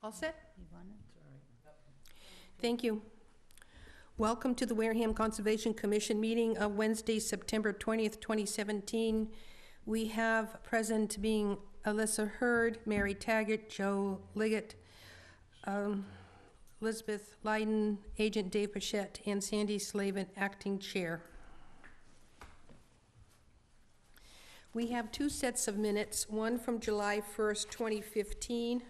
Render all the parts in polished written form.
All set? You want it? Thank you. Welcome to the Wareham Conservation Commission meeting of Wednesday, September 20th, 2017. We have present being Alyssa Hurd, Mary Taggart, Joe Liggett, Elizabeth Leiden, Agent Dave Pichette, and Sandy Slavin, Acting Chair. We have two sets of minutes, one from July 1st, 2015,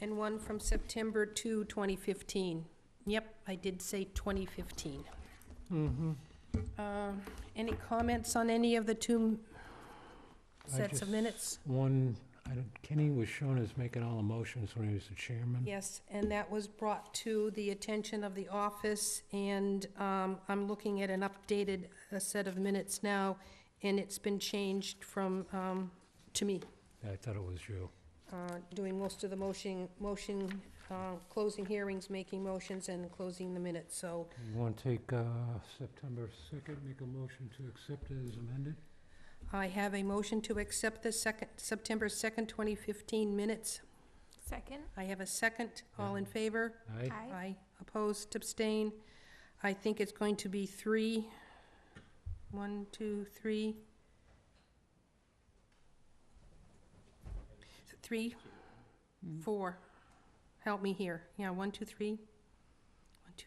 and one from September 2, 2015. Yep, I did say 2015. Any comments on any of the two sets of minutes? Kenny was shown as making all the motions when he was the chairman. Yes, and that was brought to the attention of the office, and I'm looking at an updated set of minutes now, and it's been changed from, to me, I thought it was you. doing most of the closing hearings, making motions, and closing the minutes, so. You want to take September 2nd, make a motion to accept it as amended? I have a motion to accept the September 2nd, 2015 minutes. Second? I have a second. All in favor? Aye. Aye. Opposed, abstain. I think it's going to be 3. 1, 2, 3. 3, 4. Help me here. Yeah, 1, 2, 3. 1, 2,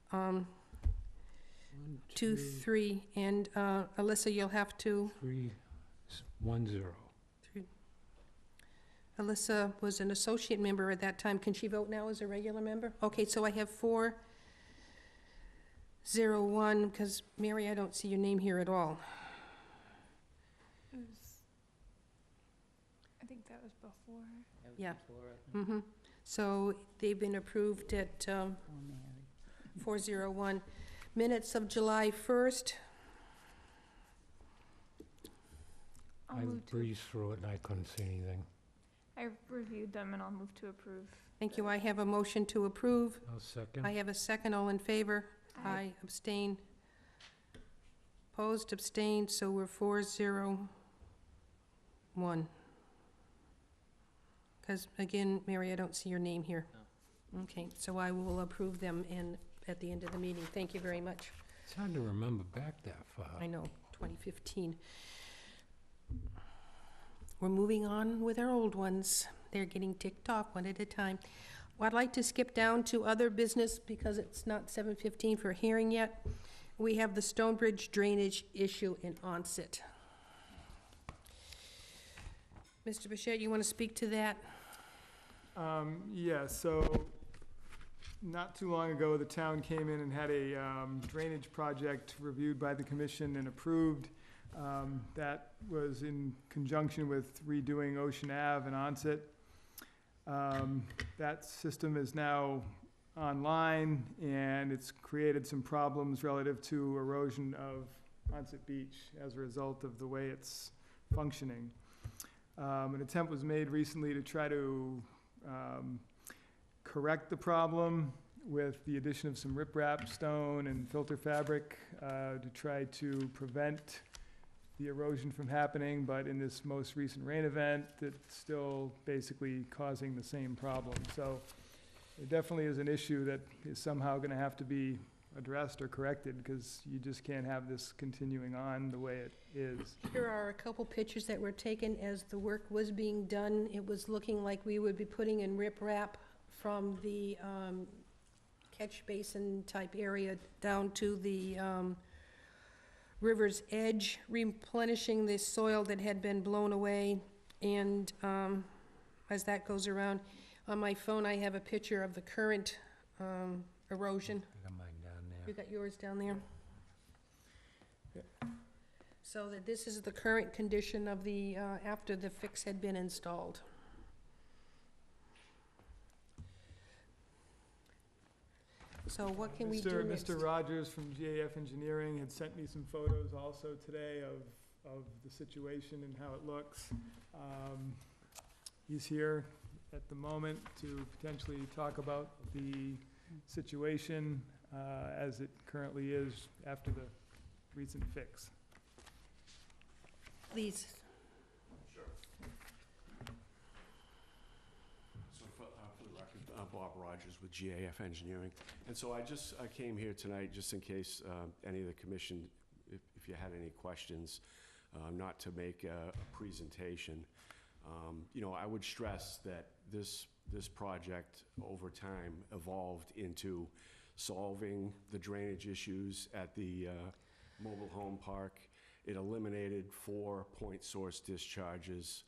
3. 1, 2, 3. And Alyssa, you'll have to. 3, 1, 0. Alyssa was an associate member at that time. Can she vote now as a regular member? Okay, so I have 4, 0, 1, because Mary, I don't see your name here at all. I think that was before. Yeah. Mm-hmm. So they've been approved at 401. Minutes of July 1st. I'll I move to, breezed through it and I couldn't see anything. I reviewed them and I'll move to approve. Thank you. I have a motion to approve. I'll second. I have a second. All in favor? Aye. Abstain. Opposed, abstained, so we're 401. Because, again, Mary, I don't see your name here. No. Okay, so I will approve them at the end of the meeting. Thank you very much. It's hard to remember back that far. I know, 2015. We're moving on with our old ones. They're getting ticked off one at a time. Well, I'd like to skip down to other business because it's not 7:15 for hearing yet. We have the Stonebridge drainage issue in Onset. Mr. Bichette, you want to speak to that? Yeah, so not too long ago, the town came in and had a drainage project reviewed by the commission and approved. That was in conjunction with redoing Ocean Ave and Onset. That system is now online, and it's created some problems relative to erosion of Onset Beach as a result of the way it's functioning. An attempt was made recently to try to correct the problem with the addition of some riprap stone and filter fabric to try to prevent the erosion from happening, but in this most recent rain event, it's still basically causing the same problem. So it definitely is an issue that is somehow going to have to be addressed or corrected, because you just can't have this continuing on the way it is. Here are a couple pictures that were taken as the work was being done. It was looking like we would be putting in riprap from the catch basin type area down to the river's edge, replenishing the soil that had been blown away. And as that goes around, on my phone I have a picture of the current erosion. I got mine down there. You got yours down there? So that this is the current condition of the, after the fix had been installed. So what can we do next? Mr. Rogers from GAF Engineering had sent me some photos also today of the situation and how it looks. He's here at the moment to potentially talk about the situation as it currently is after the recent fix. Please. Bob Rogers with GAF Engineering. And so I came here tonight just in case any of the commission, if you had any questions, not to make a presentation. You know, I would stress that this project over time evolved into solving the drainage issues at the mobile home park. It eliminated 4 point source discharges.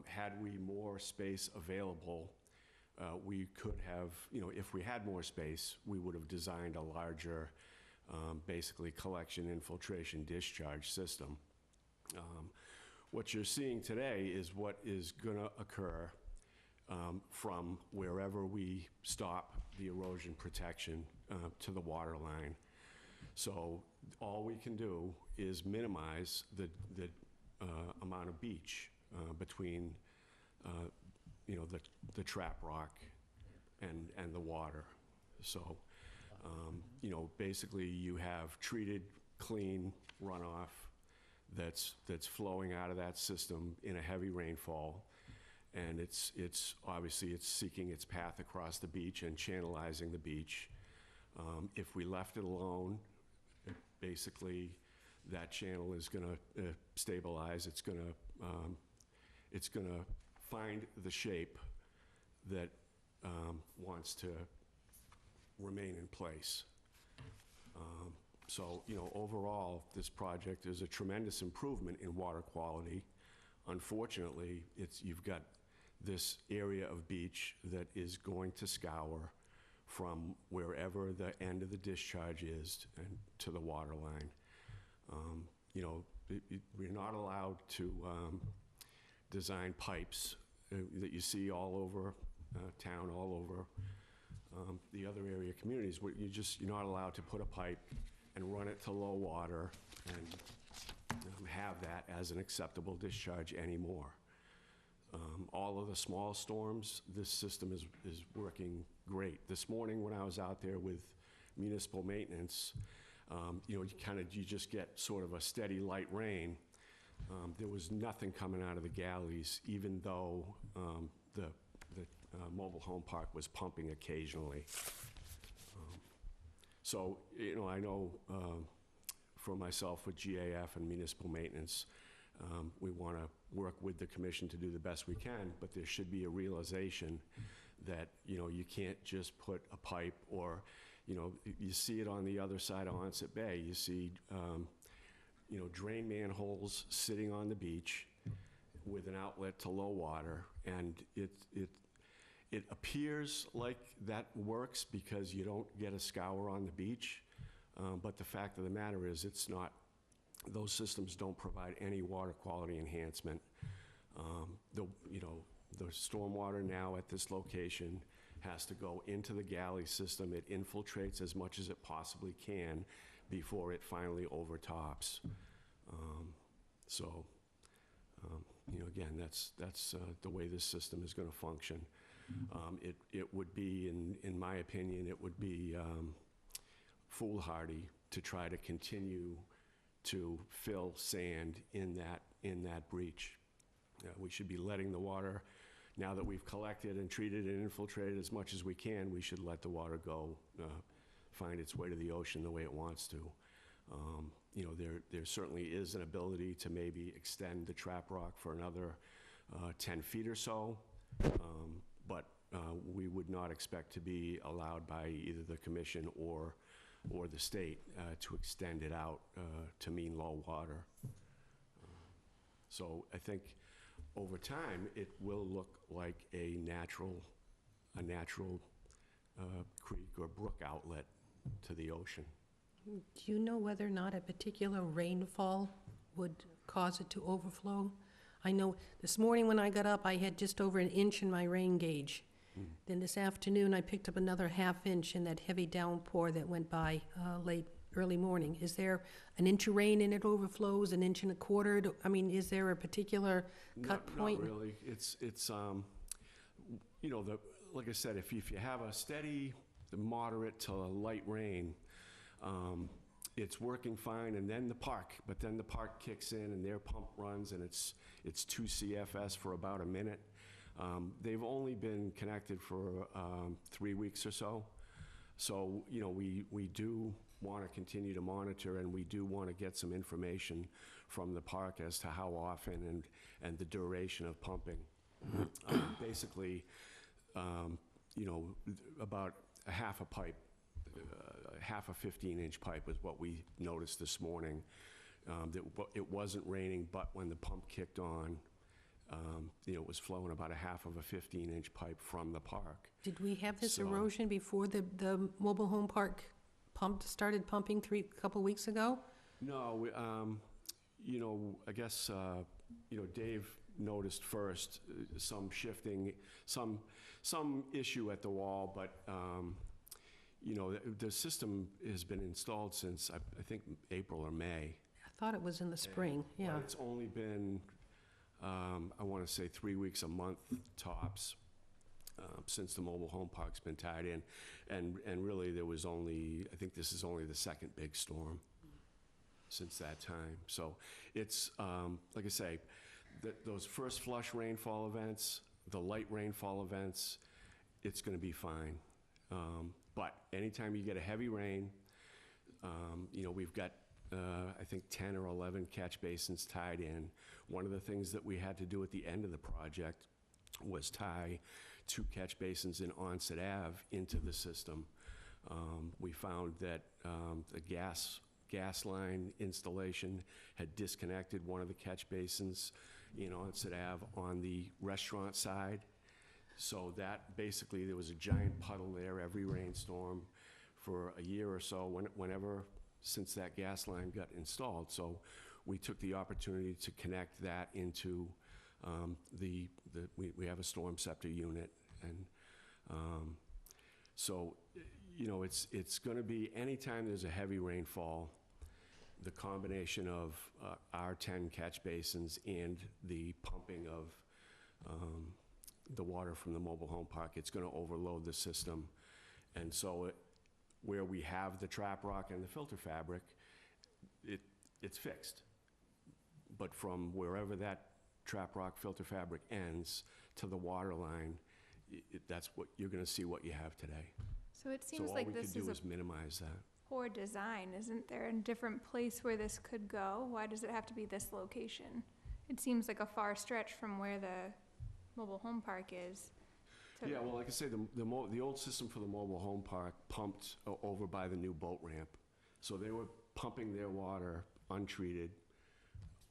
Had we more space available, we could have, you know, if we had more space, we would have designed a larger, basically collection, infiltration, discharge system. What you're seeing today is what is gonna occur from wherever we stop the erosion protection to the water line. So all we can do is minimize the amount of beach between, you know, the trap rock and the water. So, you know, basically you have treated, clean runoff that's flowing out of that system in a heavy rainfall, and it's obviously it's seeking its path across the beach and channelizing the beach. If we left it alone, basically that channel is gonna stabilize. It's gonna find the shape that wants to remain in place. So, you know, overall, this project is a tremendous improvement in water quality. Unfortunately, you've got this area of beach that is going to scour from wherever the end of the discharge is and to the water line. You know, we're not allowed to design pipes that you see all over town, all over the other area communities, where you're not allowed to put a pipe and run it to low water and have that as an acceptable discharge anymore. All of the small storms, this system is working great. This morning when I was out there with municipal maintenance, you know, you just get sort of a steady light rain. There was nothing coming out of the galleys, even though the mobile home park was pumping occasionally. So, you know, I know for myself with GAF and municipal maintenance, we want to work with the commission to do the best we can, but there should be a realization that, you know, you can't just put a pipe, or, you know, you see it on the other side of Onset Bay. You see, you know, drain manholes sitting on the beach with an outlet to low water, and it appears like that works because you don't get a scour on the beach, but the fact of the matter is it's not. Those systems don't provide any water quality enhancement. You know, the stormwater now at this location has to go into the galley system. It infiltrates as much as it possibly can before it finally overtops. So, you know, again, that's the way this system is going to function. It would be, in my opinion, it would be foolhardy to try to continue to fill sand in that breach. We should be letting the water, now that we've collected and treated and infiltrated as much as we can, we should let the water go, find its way to the ocean the way it wants to. You know, there certainly is an ability to maybe extend the trap rock for another 10 feet or so, but we would not expect to be allowed by either the commission or the state to extend it out to mean low water. So I think over time it will look like a natural creek or brook outlet to the ocean. Do you know whether or not a particular rainfall would cause it to overflow? I know this morning when I got up, I had just over 1 inch in my rain gauge. Then this afternoon, I picked up another 1/2 inch in that heavy downpour that went by early morning. Is there 1 inch of rain and it overflows, 1 1/4 inches? I mean, is there a particular cut point? Not really. It's you know, like I said, if you have a steady, moderate to light rain, it's working fine, and then the park kicks in and their pump runs, and it's 2 CFS for about a minute. They've only been connected for 3 weeks or so. So, you know, we do want to continue to monitor, and we do want to get some information from the park as to how often and the duration of pumping. Basically, you know, about a half a pipe, half a 15-inch pipe is what we noticed this morning. It wasn't raining, but when the pump kicked on, you know, it was flowing about a half of a 15-inch pipe from the park. Did we have this So- erosion before the mobile home park started pumping a couple weeks ago? No, you know, I guess, you know, Dave noticed first some shifting, some issue at the wall, but, you know, the system has been installed since, I think, April or May. I thought it was in the spring, But yeah. it's only been, I want to say 3 weeks, a month tops, since the mobile home park's been tied in. And really, there was only, I think this is only the second big storm since that time. So it's, like I say, those first flush rainfall events, the light rainfall events, it's going to be fine. But anytime you get a heavy rain, you know, we've got, I think, 10 or 11 catch basins tied in. One of the things that we had to do at the end of the project was tie 2 catch basins in Onset Ave into the system. We found that the gas line installation had disconnected one of the catch basins in Onset Ave on the restaurant side. So that, basically, there was a giant puddle there every rainstorm for a year or so, whenever, since that gas line got installed. So we took the opportunity to connect that into we have a storm scepter unit. And so, you know, it's going to be, anytime there's a heavy rainfall, the combination of our 10 catch basins and the pumping of the water from the mobile home park, it's going to overload the system. And so where we have the trap rock and the filter fabric, it's fixed. But from wherever that trap rock filter fabric ends to the water line, that's what you're going to see, what you have today. So it So seems all like we could this do is a is minimize that. poor design. Isn't there a different place where this could go? Why does it have to be this location? It seems like a far stretch from where the mobile home park is. Yeah, well, like I say, the old system for the mobile home park pumped over by the new boat ramp. So they were pumping their water untreated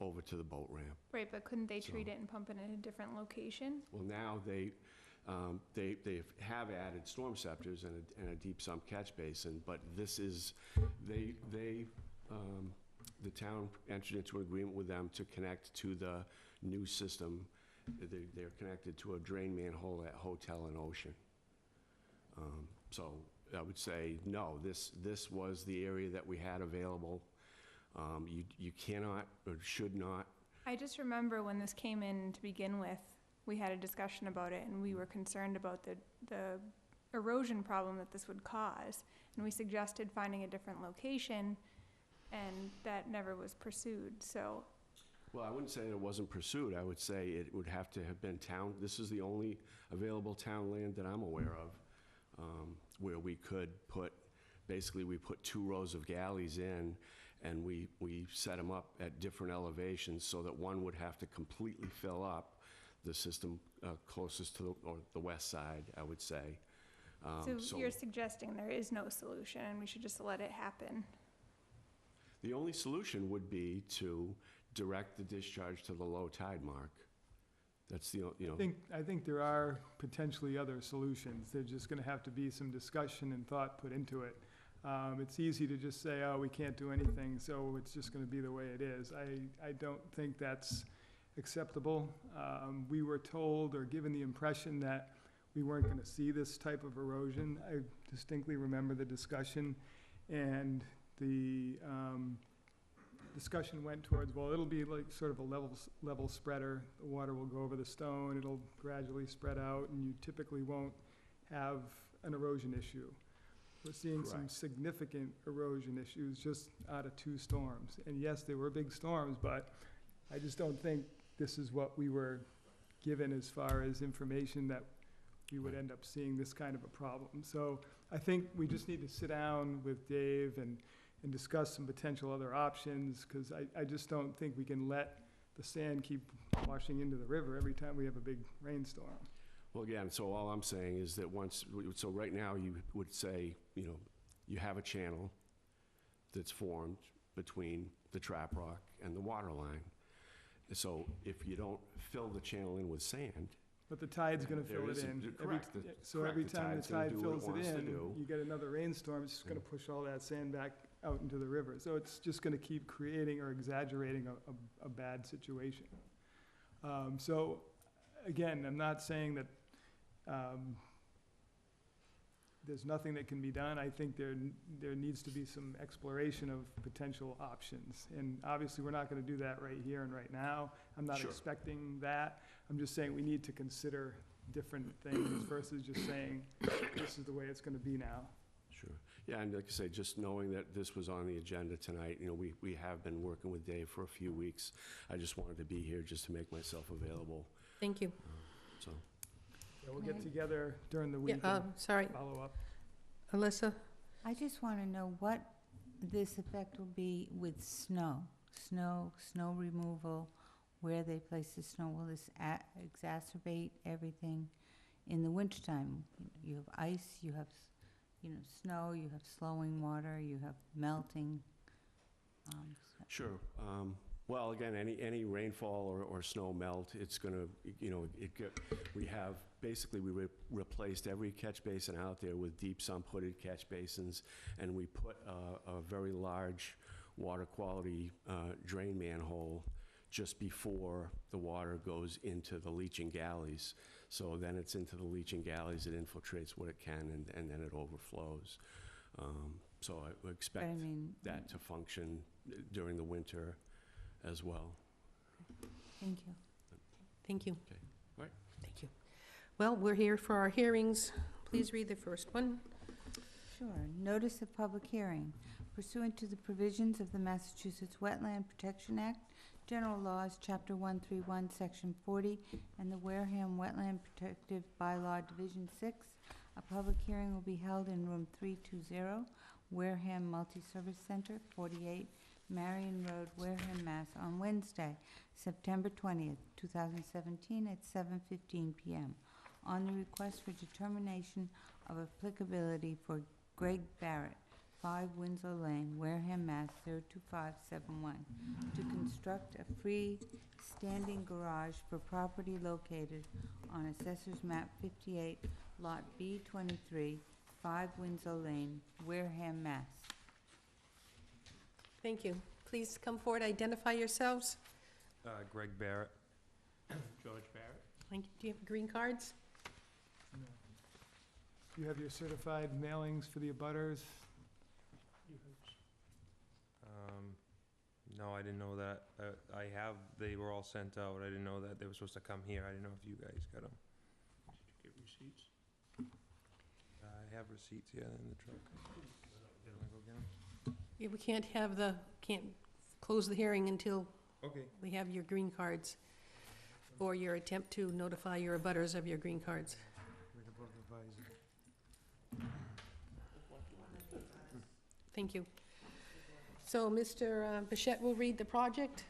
over to the boat ramp. Right, but couldn't they treat So- it and pump it in a different location? Well, now they have added storm scepters and a deep sump catch basin, but this is, the town entered into an agreement with them to connect to the new system. They're connected to a drain manhole at Hotel and Ocean. So I would say, no, this was the area that we had available. You cannot or should not. I just remember when this came in to begin with, we had a discussion about it, and we were concerned about the erosion problem that this would cause. And we suggested finding a different location, and that never was pursued, so. Well, I wouldn't say it wasn't pursued. I would say it would have to have been town. This is the only available town land that I'm aware of where we could put, basically, we put 2 rows of galleys in, and we set them up at different elevations so that one would have to completely fill up the system closest to the west side, I would say. So you're suggesting there is no solution, and we should just let it happen? The only solution would be to direct the discharge to the low tide mark. That's the, you know. I think there are potentially other solutions. There's just gonna have to be some discussion and thought put into it. It's easy to just say, oh, we can't do anything, so it's just gonna be the way it is. I don't think that's acceptable. We were told or given the impression that we weren't gonna see this type of erosion. I distinctly remember the discussion, and the discussion went towards, well, it'll be like sort of a level spreader. The water will go over the stone, it'll gradually spread out, and you typically won't have an erosion issue. We're seeing some Correct. significant erosion issues just out of 2 storms. And yes, they were big storms, but I just don't think this is what we were given as far as information that we would end up seeing this kind of a problem. So I think we just need to sit down with Dave and discuss some potential other options, because I just don't think we can let the sand keep washing into the river every time we have a big rainstorm. Well, again, so all I'm saying is that so right now you would say, you have a channel that's formed between the trap rock and the water line. So if you don't fill the channel in with sand. But the tide's gonna There fill it is a- in. correct, So every the time the tide's gonna tide do what it fills it wants to in, do. you get another rainstorm, it's just gonna push all that sand back out into the river. So it's just gonna keep creating or exaggerating a bad situation. So, again, I'm not saying that, there's nothing that can be done. I think there needs to be some exploration of potential options. And obviously, we're not gonna do that right here and right now. I'm not Sure. expecting that. I'm just saying we need to consider different things versus just saying, this is the way it's gonna be now. Sure. Yeah, and like I say, just knowing that this was on the agenda tonight, we have been working with Dave for a few weeks. I just wanted to be here just to make myself available, Thank you. so. Yeah, we'll get together during the week Yeah, and sorry, follow up. Alyssa? I just want to know what this effect will be with snow removal, where they place the snow. Will this exacerbate everything in the wintertime? You have ice, you have, snow, you have slowing water, you have melting. Sure. Well, again, any rainfall or snow melt, it's gonna, we replaced every catch basin out there with deep sump-hooded catch basins, and we put a very large water quality drain manhole just before the water goes into the leaching galleys. So then it's into the leaching galleys, it infiltrates what it can, and then it overflows. So I would But expect I mean, that to function during the winter as well. thank you. Thank you. Okay. All right. Thank you. Well, we're here for our hearings. Please read the first one. Sure. Notice of public hearing. Pursuant to the provisions of the Massachusetts Wetland Protection Act, General Laws, Chapter 131, Section 40, and the Wareham Wetland Protective Bylaw, Division 6, a public hearing will be held in Room 320, Wareham Multi-Service Center, 48 Marion Road, Wareham, Mass. On Wednesday, September 20th, 2017 at 7:15 p.m. on the request for determination of applicability for Greg Barrett, 5 Winslow Lane, Wareham, Mass. 02571, to construct a free-standing garage for property located on Assessor's Map 58, Lot B23, 5 Winslow Lane, Wareham, Mass. Thank you. Please come forward, identify yourselves. Greg Barrett. George Barrett. Thank you. Do you have green cards? No. You have your certified mailings for the abutters? No, I didn't know that. They were all sent out. I didn't know that they were supposed to come here. I didn't know if you guys got them. Did you get receipts? I have receipts, yeah, in the truck. Did I go get 'em? Yeah, we can't close the hearing until Okay. we have your green cards, or your attempt to notify your abutters of your green cards. With the book advisor. Thank you. So, Mr. Bichette will read the project.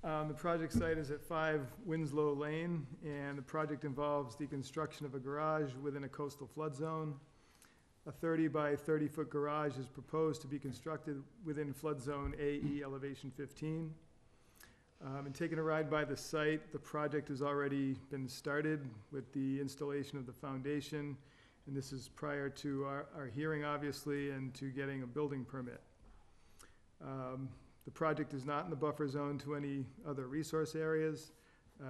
The project site is at 5 Winslow Lane, and the project involves the construction of a garage within a coastal flood zone. A 30 by 30-foot garage is proposed to be constructed within flood zone AE elevation 15. And taking a ride by the site, the project has already been started with the installation of the foundation, and this is prior to our hearing, obviously, and to getting a building permit. The project is not in the buffer zone to any other resource areas.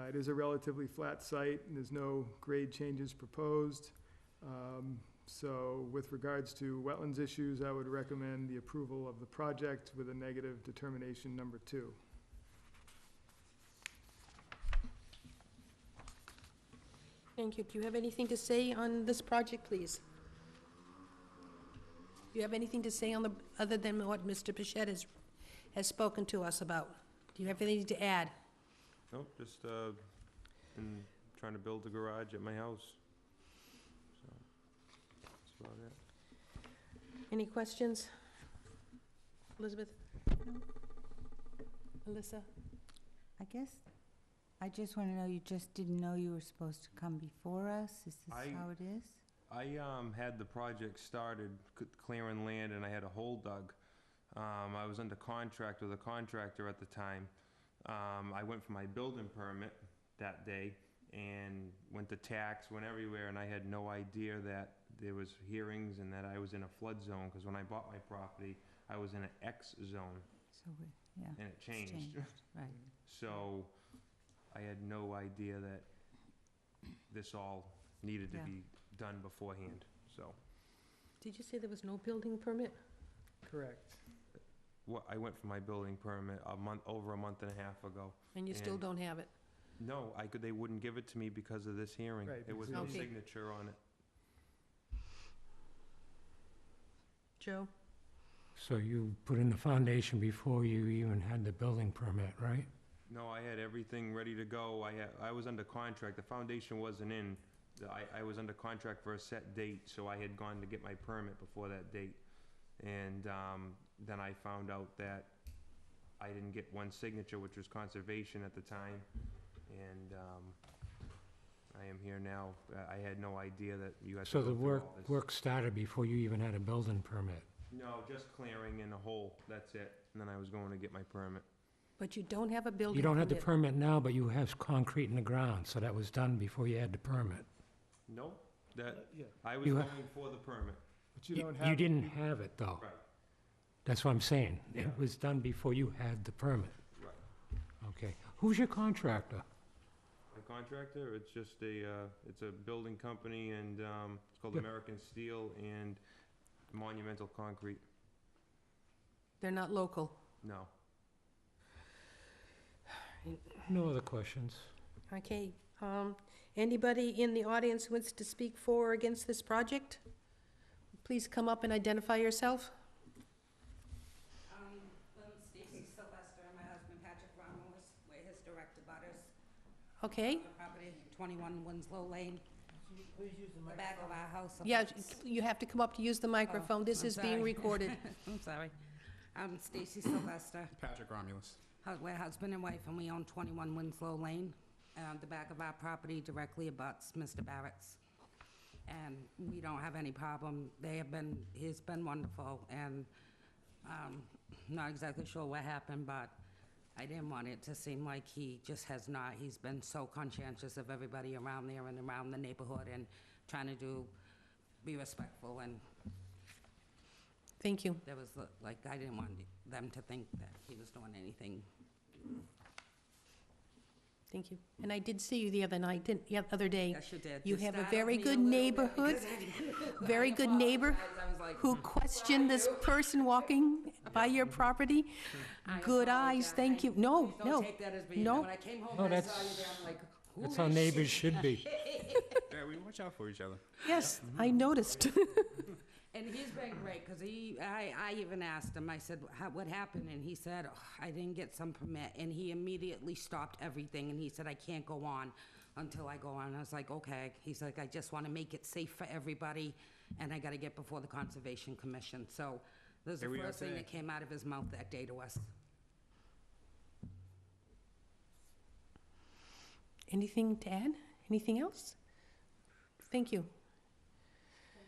It is a relatively flat site, and there's no grade changes proposed. So with regards to wetlands issues, I would recommend the approval of the project with a negative determination number 2. Thank you. Do you have anything to say on this project, please? Do you have anything to say on other than what Mr. Bichette has spoken to us about? Do you have anything to add? Nope, just, been trying to build a garage at my house. So, that's about it. Any questions? Elizabeth? Alyssa? I guess, I just want to know, you just didn't know you were supposed to come before us? Is this I- how it is? I had the project started, clearing land, and I had a hole dug. I was under contract with a contractor at the time. I went for my building permit that day and went to tax, went everywhere, and I had no idea that there was hearings and that I was in a flood zone, because when I bought my property, I was in an X zone, So, yeah, and it it's changed. right. So I had no idea that this all needed to Yeah. be done beforehand, so. Did you say there was no building permit? Correct. I went for my building permit over a month and a half ago. And you still And- don't have it? No, they wouldn't give it to me because of this hearing. Right, There was because no Okay. signature on it. Joe? So you put in the foundation before you even had the building permit, right? No, I had everything ready to go. I was under contract. The foundation wasn't in. I was under contract for a set date, so I had gone to get my permit before that date. And then I found out that I didn't get one signature, which was conservation at the time. And I am here now. I had no idea that you had to So go the through all this. work started before you even had a building permit? No, just clearing in a hole, that's it. And then I was going to get my permit. But you don't have a building You permit? don't have the permit now, but you have concrete in the ground, so that was done before you had the permit. No, that, Yeah, I was You going ha- for the permit. but you don't have. You didn't have it, though. Right. That's what I'm saying. It Yeah. was done before you had the permit. Right. Okay. Who's your contractor? My contractor, it's just it's a building company, and it's called Yeah. American Steel and Monumental Concrete. They're not local? No. No other questions? Okay. Anybody in the audience who wants to speak for or against this project? Please come up and identify yourself. I'm Stacy Sylvester, and my husband Patrick Ramos, we're his direct abutters. Okay? The property, 21 Winslow Lane. The back of our house. Yeah, abuts- you have to come up to use the microphone. This I'm is being sorry. recorded. I'm sorry. I'm Stacy Sylvester. Patrick Romulus. We're husband and wife, and we own 21 Winslow Lane. The back of our property directly abuts Mr. Barrett's. And we don't have any problem. He's been wonderful, and not exactly sure what happened, but I didn't want it to seem like he just has not. He's been so conscientious of everybody around there and around the neighborhood, and trying to be respectful, and Thank you. there was, I didn't want them to think that he was doing anything. Thank you. And I did see you the other night, other day. Yes, you did. You Just have a startled very me good little bit neighborhood, because very good neighbor I was like, who questioned this person walking by your property. I Good eyes, apologize. thank you. No, Please no. don't take that as being, no. when I came home No, and I saw you that's- there, I'm like, who That's how is neighbors she? should be. Yeah, we watch out for each other. Yes, I noticed. And he's been great, because I even asked him, I said, what happened? And he said, "Oh, I didn't get some permit. And he immediately stopped everything, and he said, I can't go on until I go on. I was like, okay. He's like, I just want to make it safe for everybody, and I got to get before the Conservation Commission. So that was the Here we are first thing today. that came out of his mouth that day to us. Anything to add? Anything else? Thank you.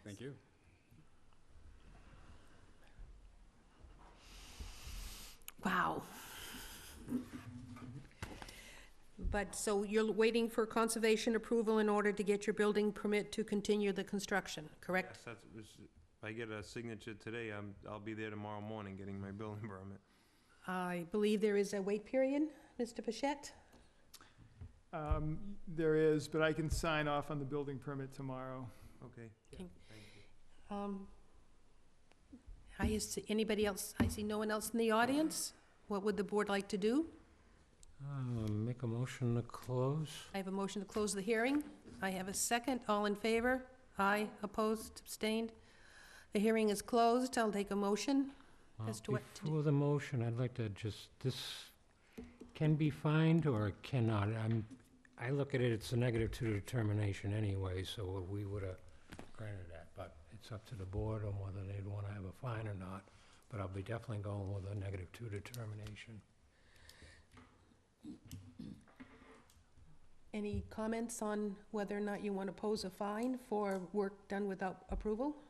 Thank you. Wow. But, so you're waiting for conservation approval in order to get your building permit to continue the construction, correct? Yes, if I get a signature today, I'll be there tomorrow morning getting my building permit. I believe there is a wait period, Mr. Pichette? There is, but I can sign off on the building permit tomorrow. Okay. Okay. Thank you. Anybody else? I see no one else in the audience. What would the board like to do? Make a motion to close? I have a motion to close the hearing. I have a second. All in favor? Aye. Opposed? Abstained? The hearing is closed. I'll take a motion. As to what to do. Before the motion, I'd like to just, can be fined or cannot? I look at it, it's a -2 determination anyway, so we would have granted that, but it's up to the board on whether they'd want to have a fine or not. But I'll be definitely going with a -2 determination. Any comments on whether or not you want to pose a fine for work done without approval?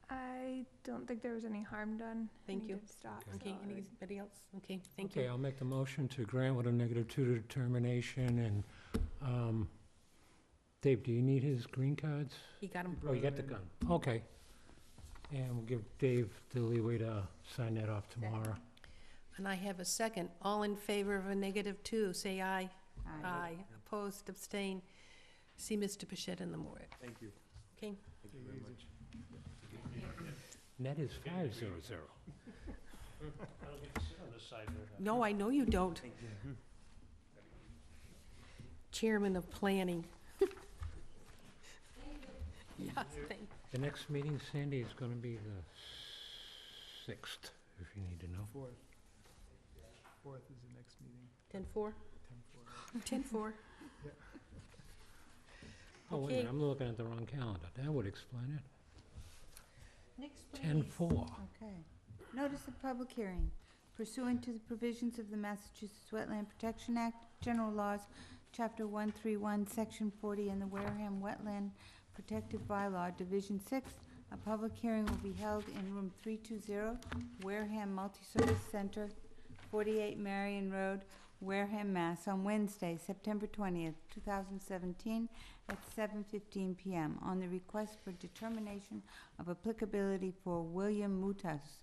I don't think there was any harm done. Thank He you. did stop, Okay, so- anybody else? Okay, thank Okay, you. I'll make the motion to grant with a -2 determination, and, Dave, do you need his green cards? He got him. Oh, you got the gun, okay. And we'll give Dave the leeway to sign that off tomorrow. And I have a second. All in favor of a -2, say aye. Aye. Opposed, abstain. See Mr. Pichette in the morning. Thank you. Okay? Thank you very much. Net is 500. No, I know you don't. Chairman of Planning. Yes, thank. The next meeting, Sandy, is gonna be the 6th, if you need to know. 4th. 4th is the next meeting, 10-4? 10/4. 10-4. Oh, wait a Okay. minute, I'm looking at the wrong calendar. That would explain it. Next, please. 10-4. Okay. Notice of public hearing pursuant to the provisions of the Massachusetts Wetland Protection Act, General Laws, Chapter 131, Section 40, and the Wareham Wetland Protective Bylaw, Division 6. A public hearing will be held in Room 320, Wareham Multi-Service Center, 48 Marion Road, Wareham, Mass. On Wednesday, September 20th, 2017, at 7:15 p.m. on the request for determination of applicability for William Mutas,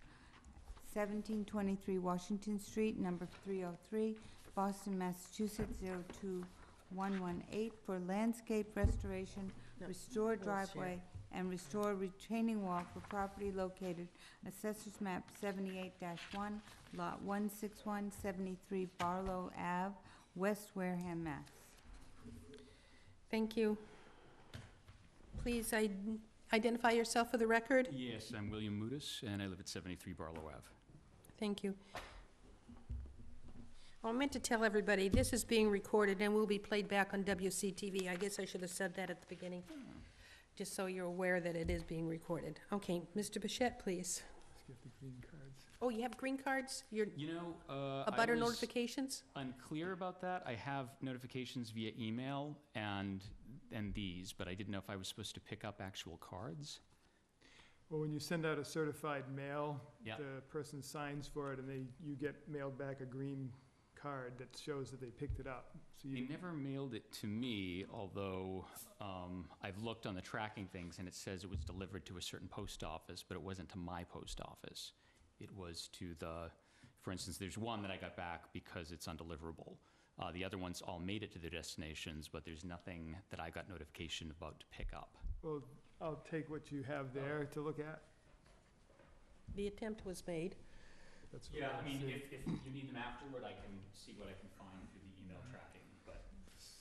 1723 Washington Street, number 303, Boston, Massachusetts, 02118, for landscape restoration, No, restore we'll share. driveway, and restore retaining wall for property located Assessors Map 78-1, Lot 161, 73 Barlow Ave, West Wareham, Mass. Thank you. Please identify yourself for the record. Yes, I'm William Mudis, and I live at 73 Barlow Ave. Thank you. Oh, I meant to tell everybody, this is being recorded and will be played back on WCTV. I guess I should have said that at the beginning, just so you're aware that it is being recorded. Okay, Mr. Bichette, please. Let's get the green cards. Oh, you have green cards? You're You know, a butter I was notifications? unclear about that. I have notifications via email and these, but I didn't know if I was supposed to pick up actual cards. Well, when you send out a certified mail, Yeah. the person signs for it, and you get mailed back a green card that shows that they picked it up. So They you, never mailed it to me, although I've looked on the tracking things, and it says it was delivered to a certain post office, but it wasn't to my post office. It was to for instance, there's one that I got back because it's undeliverable. The other ones all made it to their destinations, but there's nothing that I got notification about to pick up. well, I'll take what you have there to look at. The attempt was made. That's what Yeah, I I mean, see. if you need them afterward, I can see what I can find through the email tracking, but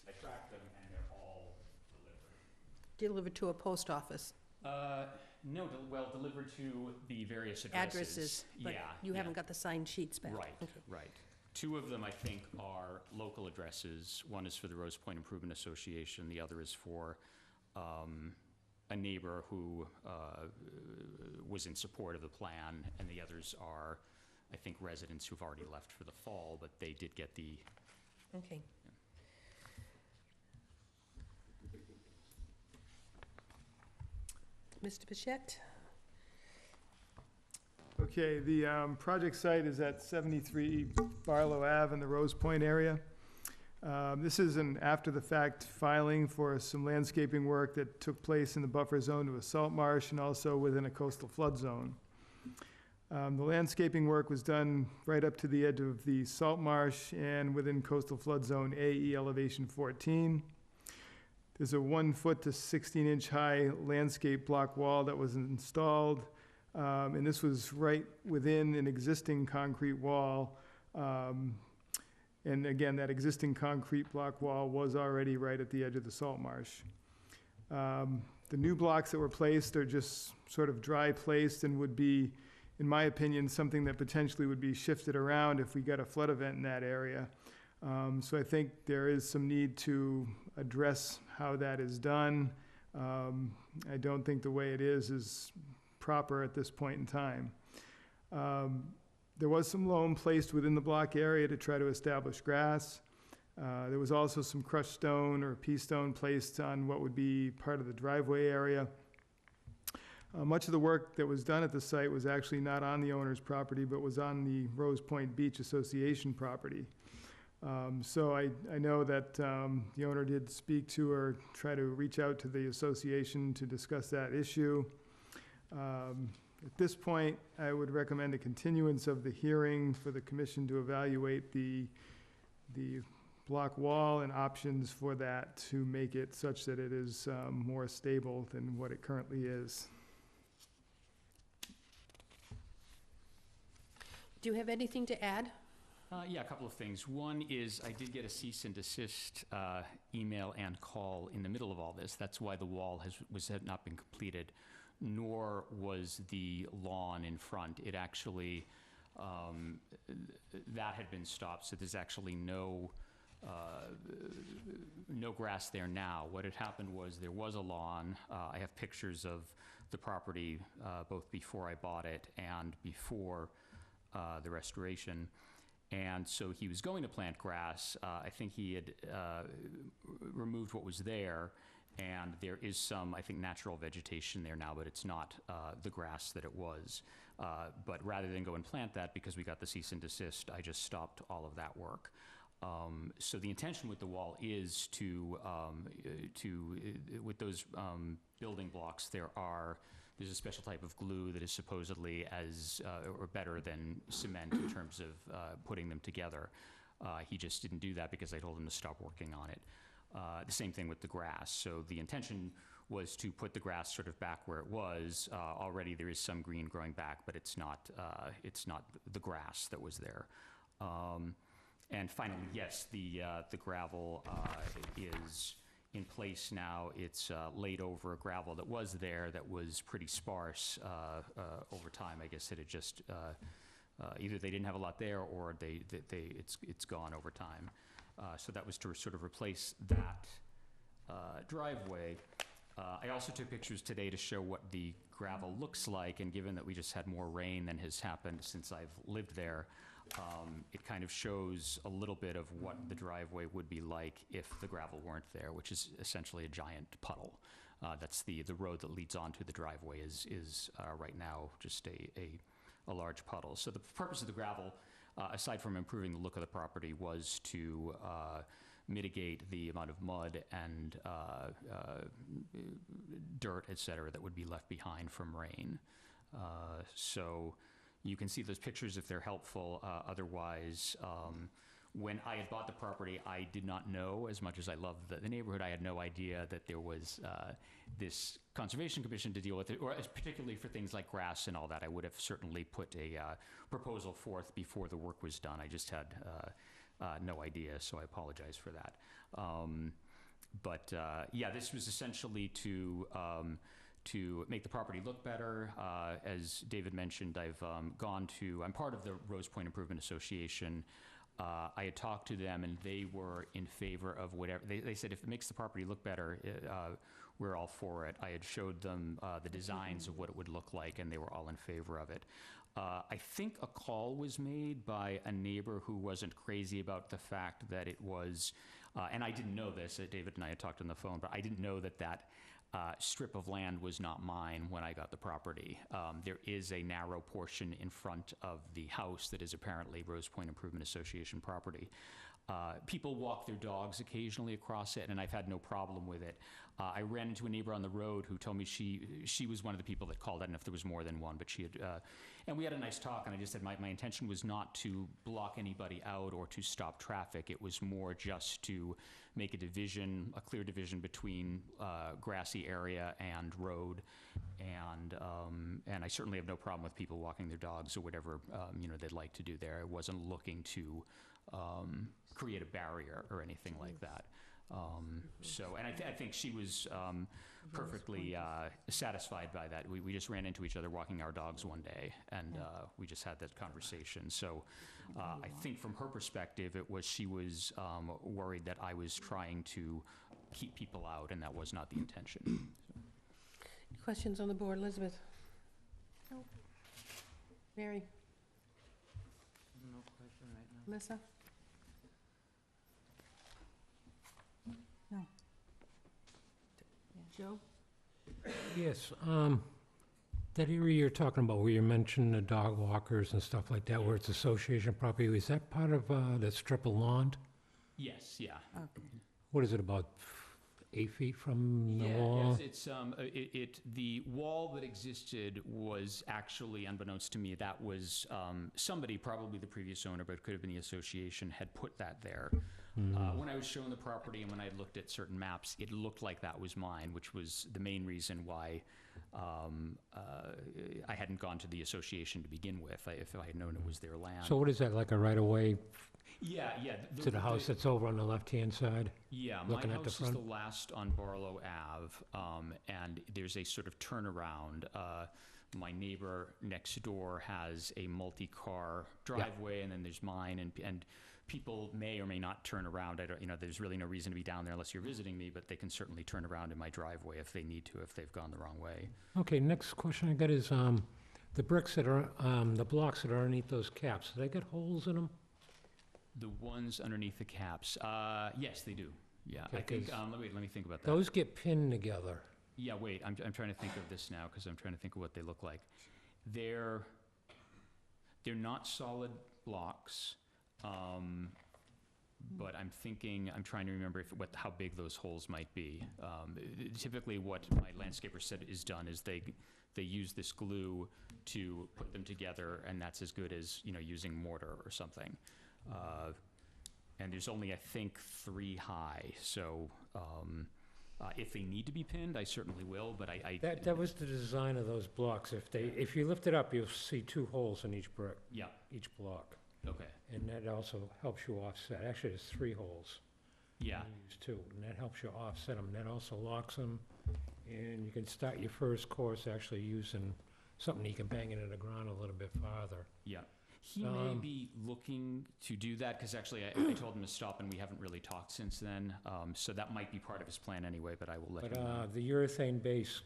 I tracked them and they're all delivered. Delivered to a post office. No, delivered to the various addresses. Addresses, but Yeah, you yeah. haven't got the signed sheets back. Right, Okay. right. Two of them, I think, are local addresses. One is for the Rose Point Improvement Association, the other is for a neighbor who was in support of the plan, and the others are, I think, residents who've already left for the fall, but they did get the, Okay. Mr. Bichette? Okay, the project site is at 73 Barlow Ave in the Rose Point area. This is an after-the-fact filing for some landscaping work that took place in the buffer zone to a salt marsh and also within a coastal flood zone. The landscaping work was done right up to the edge of the salt marsh and within coastal flood zone AE elevation 14. There's a 1-foot to 16-inch high landscape block wall that was installed. And this was right within an existing concrete wall. And again, that existing concrete block wall was already right at the edge of the salt marsh. The new blocks that were placed are just sort of dry placed and would be in my opinion, something that potentially would be shifted around if we got a flood event in that area. So I think there is some need to address how that is done. I don't think the way it is proper at this point in time. There was some loam placed within the block area to try to establish grass. There was also some crushed stone or pea stone placed on what would be part of the driveway area. Much of the work that was done at the site was actually not on the owner's property, but was on the Rose Point Beach Association property. So I know that the owner did speak to or try to reach out to the association to discuss that issue. At this point, I would recommend a continuance of the hearing for the commission to evaluate the block wall and options for that to make it such that it is more stable than what it currently is. Do you have anything to add? Yeah, a couple of things. One is I did get a cease and desist email and call in the middle of all this. That's why the wall had not been completed, nor was the lawn in front. It actually, that had been stopped, so there's actually no grass there now. What had happened was there was a lawn. I have pictures of the property both before I bought it and before the restoration. And so he was going to plant grass. I think he had removed what was there, and there is some, I think, natural vegetation there now, but it's not the grass that it was. But rather than go and plant that, because we got the cease and desist, I just stopped all of that work. So the intention with the wall is with those building blocks, there's a special type of glue that is supposedly or better than cement in terms of putting them together. He just didn't do that because I told him to stop working on it. The same thing with the grass. So the intention was to put the grass sort of back where it was. Already there is some green growing back, but it's not the grass that was there. And finally, yes, the gravel is in place now. It's laid over gravel that was there that was pretty sparse over time. I guess it had just either they didn't have a lot there or it's gone over time. So that was to sort of replace that driveway. I also took pictures today to show what the gravel looks like, and given that we just had more rain than has happened since I've lived there, it kind of shows a little bit of what the driveway would be like if the gravel weren't there, which is essentially a giant puddle. That's the road that leads onto the driveway is right now just a large puddle. So the purpose of the gravel, aside from improving the look of the property, was to mitigate the amount of mud and dirt, et cetera, that would be left behind from rain. So you can see those pictures if they're helpful. Otherwise, when I had bought the property, I did not know, as much as I loved the neighborhood, I had no idea that there was this Conservation Commission to deal with it, or particularly for things like grass and all that. I would have certainly put a proposal forth before the work was done. I just had no idea, so I apologize for that. Yeah, this was essentially to make the property look better. As David mentioned, I'm part of the Rose Point Improvement Association. I had talked to them, and they were in favor of whatever. They said if it makes the property look better, we're all for it. I had showed them the designs of what it would look like, and they were all in favor of it. I think a call was made by a neighbor who wasn't crazy about the fact that it was, and I didn't know this, David and I had talked on the phone, but I didn't know that strip of land was not mine when I got the property. There is a narrow portion in front of the house that is apparently Rose Point Improvement Association property. People walk their dogs occasionally across it, and I've had no problem with it. I ran into a neighbor on the road who told me she was one of the people that called. I don't know if there was more than one, but she had, and we had a nice talk, and I just said my intention was not to block anybody out or to stop traffic. It was more just to make a clear division between grassy area and road, and I certainly have no problem with people walking their dogs or whatever they'd like to do there. I wasn't looking to create a barrier or anything like that. And I think she was perfectly satisfied by that. We just ran into each other walking our dogs one day, and we just had that conversation. So I think from her perspective, she was worried that I was trying to keep people out, and that was not the intention. Questions on the board, Elizabeth? No. Mary? No question right now. Melissa? No. Joe? Yes, that area you're talking about where you mentioned the dog walkers and stuff like that, where it's association property, is that part of that strip of lawn? Yes, yeah. Okay. What is it, about 8 feet from the wall? Yes, it's, the wall that existed was actually, unbeknownst to me, that was, somebody, probably the previous owner, but it could have been the association, had put that there. When I was shown the property and when I looked at certain maps, it looked like that was mine, which was the main reason why I hadn't gone to the association to begin with, if I had known it was their land. So what is that, like a right-of-way Yeah. to the house that's over on the left-hand side? Yeah, my looking at the house is the front? last on Barlow Ave, and there's a sort of turnaround. My neighbor next door has a multi-car driveway, and then there's mine, and people may or may not turn around. I don't, there's really no reason to be down there unless you're visiting me, but they can certainly turn around in my driveway if they need to, if they've gone the wrong way. Okay, next question I got is, the bricks that are, the blocks that are underneath those caps, do they got holes in them? The ones underneath the caps, yes, they do. Yeah, Okay, I think, 'cause let me think about that. Those get pinned together. Yeah, wait, I'm trying to think of this now, because I'm trying to think of what they look like. They're not solid blocks, but I'm trying to remember how big those holes might be. Typically, what my landscaper said is done is they use this glue to put them together, and that's as good as, using mortar or something. And there's only, I think, 3 high, so, if they need to be pinned, I certainly will, but That was the design of those blocks. If you lift it up, you'll see 2 holes in each brick, Yeah, each block. okay, And that also helps you offset. Actually, there's 3 holes. yeah. You use 2, and that helps you offset them. That also locks them, and you can start your first course actually using something you can bang into the ground a little bit farther. Yeah. He may be looking to do that, because actually I told him to stop, and we haven't really talked since then. So that might be part of his plan anyway, but I will let him know. But the urethane-based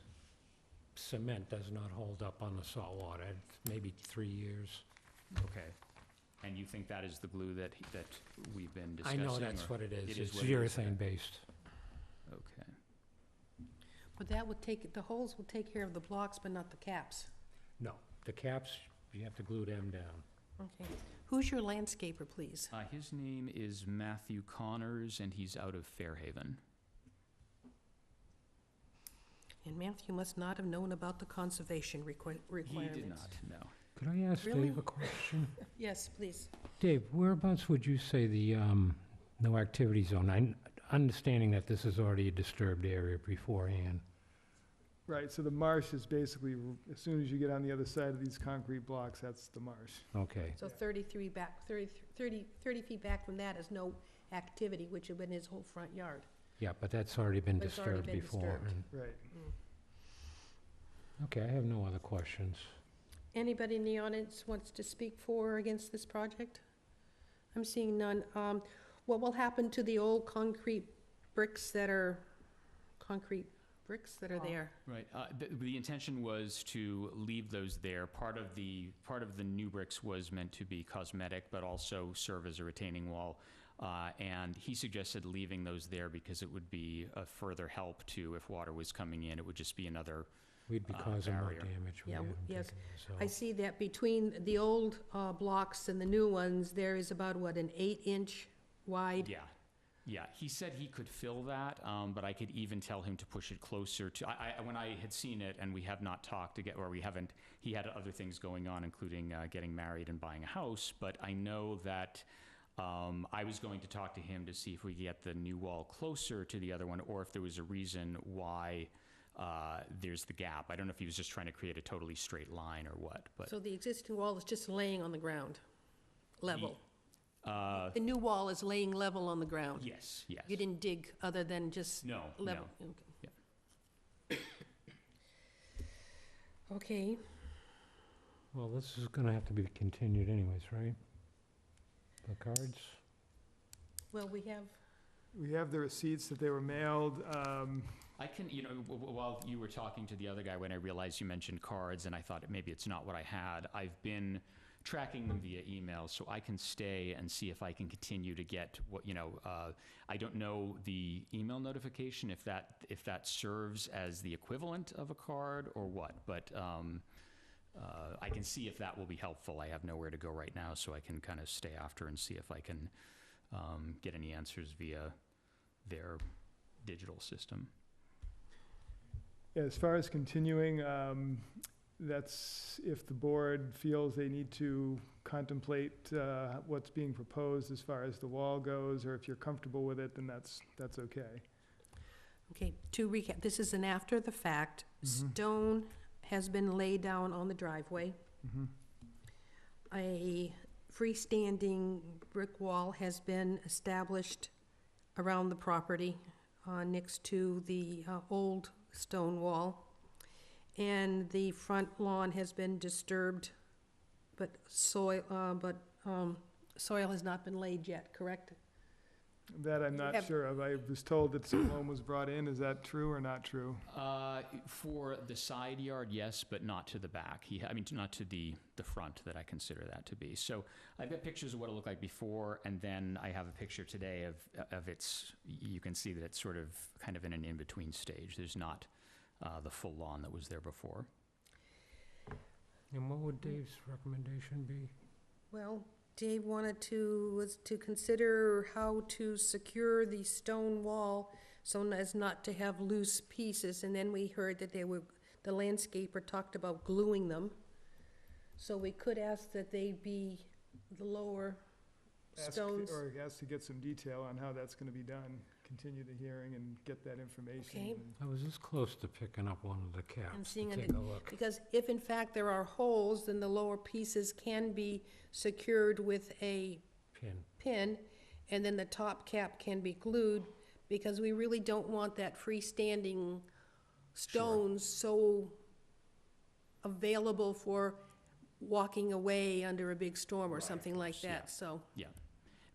cement does not hold up on the salt water. It's maybe 3 years. Okay. And you think that is the glue that we've been I discussing? know that's or- what it is. It is It's what it is, okay. urethane-based. Okay. But that would the holes will take care of the blocks, but not the caps. No, the caps, you have to glue them down. Okay. Who's your landscaper, please? His name is Matthew Connors, and he's out of Fairhaven. And Matthew must not have known about the conservation requirements. He did not, no. Could I ask Really? Dave a question? Yes, please. Dave, whereabouts would you say the no activity zone? Understanding that this is already a disturbed area beforehand. Right, so the marsh is basically, as soon as you get on the other side of these concrete blocks, that's the marsh. Okay. So 30 feet back from that is no activity, which would have been his whole front yard. Yeah, but that's already been But it's already disturbed been before. disturbed. Right. Okay, I have no other questions. Anybody in the audience wants to speak for or against this project? I'm seeing none. What will happen to the old concrete bricks that are there? Right. The intention was to leave those there. Part of the new bricks was meant to be cosmetic, but also serve as a retaining wall. And he suggested leaving those there because it would be a further help to, if water was coming in, it would just be another. We'd be causing more barrier. damage. we Yeah, haven't yes. taken those I out. see that between the old blocks and the new ones, there is about, an 8-inch wide? Yeah. Yeah, he said he could fill that, but I could even tell him to push it closer to, when I had seen it, and we have not talked to he had other things going on, including getting married and buying a house, but I know that I was going to talk to him to see if we could get the new wall closer to the other one, or if there was a reason why there's the gap. I don't know if he was just trying to create a totally straight line or what, but. So the existing wall is just laying on the ground, level? The new wall is laying level on the ground? Yes, yes. You didn't dig other than just No, level? no. Okay. Okay, Well, this is gonna have to be continued anyways, right? The cards? well, we have, We have the receipts that they were mailed. I can, you know, while you were talking to the other guy, when I realized you mentioned cards, and I thought maybe it's not what I had, I've been tracking them via email, so I can stay and see if I can continue to get what, you know, I don't know the email notification, if that serves as the equivalent of a card or what, but I can see if that will be helpful. I have nowhere to go right now, so I can kind of stay after and see if I can get any answers via their digital system. As far as continuing, that's if the board feels they need to contemplate what's being proposed as far as the wall goes, or if you're comfortable with it, then that's okay. okay, to recap, this is an after the fact. Stone has been laid down on the driveway. Mhm. A freestanding brick wall has been established around the property, next to the old stone wall. And the front lawn has been disturbed, but soil has not been laid yet, correct? That I'm not Have- sure of. I was told that some loam was brought in. Is that true or not true? For the side yard, yes, but not to the back. I mean, not to the front that I consider that to be. So I've got pictures of what it looked like before, and then I have a picture today of its, you can see that it's sort of kind of in an in-between stage. There's not the full lawn that was there before. And what would Dave's recommendation be? Well, Dave was to consider how to secure the stone wall so as not to have loose pieces, and then we heard that the landscaper talked about gluing them. So we could ask that they be the lower stones. Or ask to get some detail on how that's gonna be done. Continue the hearing and get that information. Okay. and- I was this close to picking up one of the caps to seeing it take a look. Because if in fact there are holes, then the lower pieces can be secured with a pin, and then the top cap can be glued, because we really don't want that freestanding stones so available for walking away under a big storm or Right, something of like course, yeah. that, so.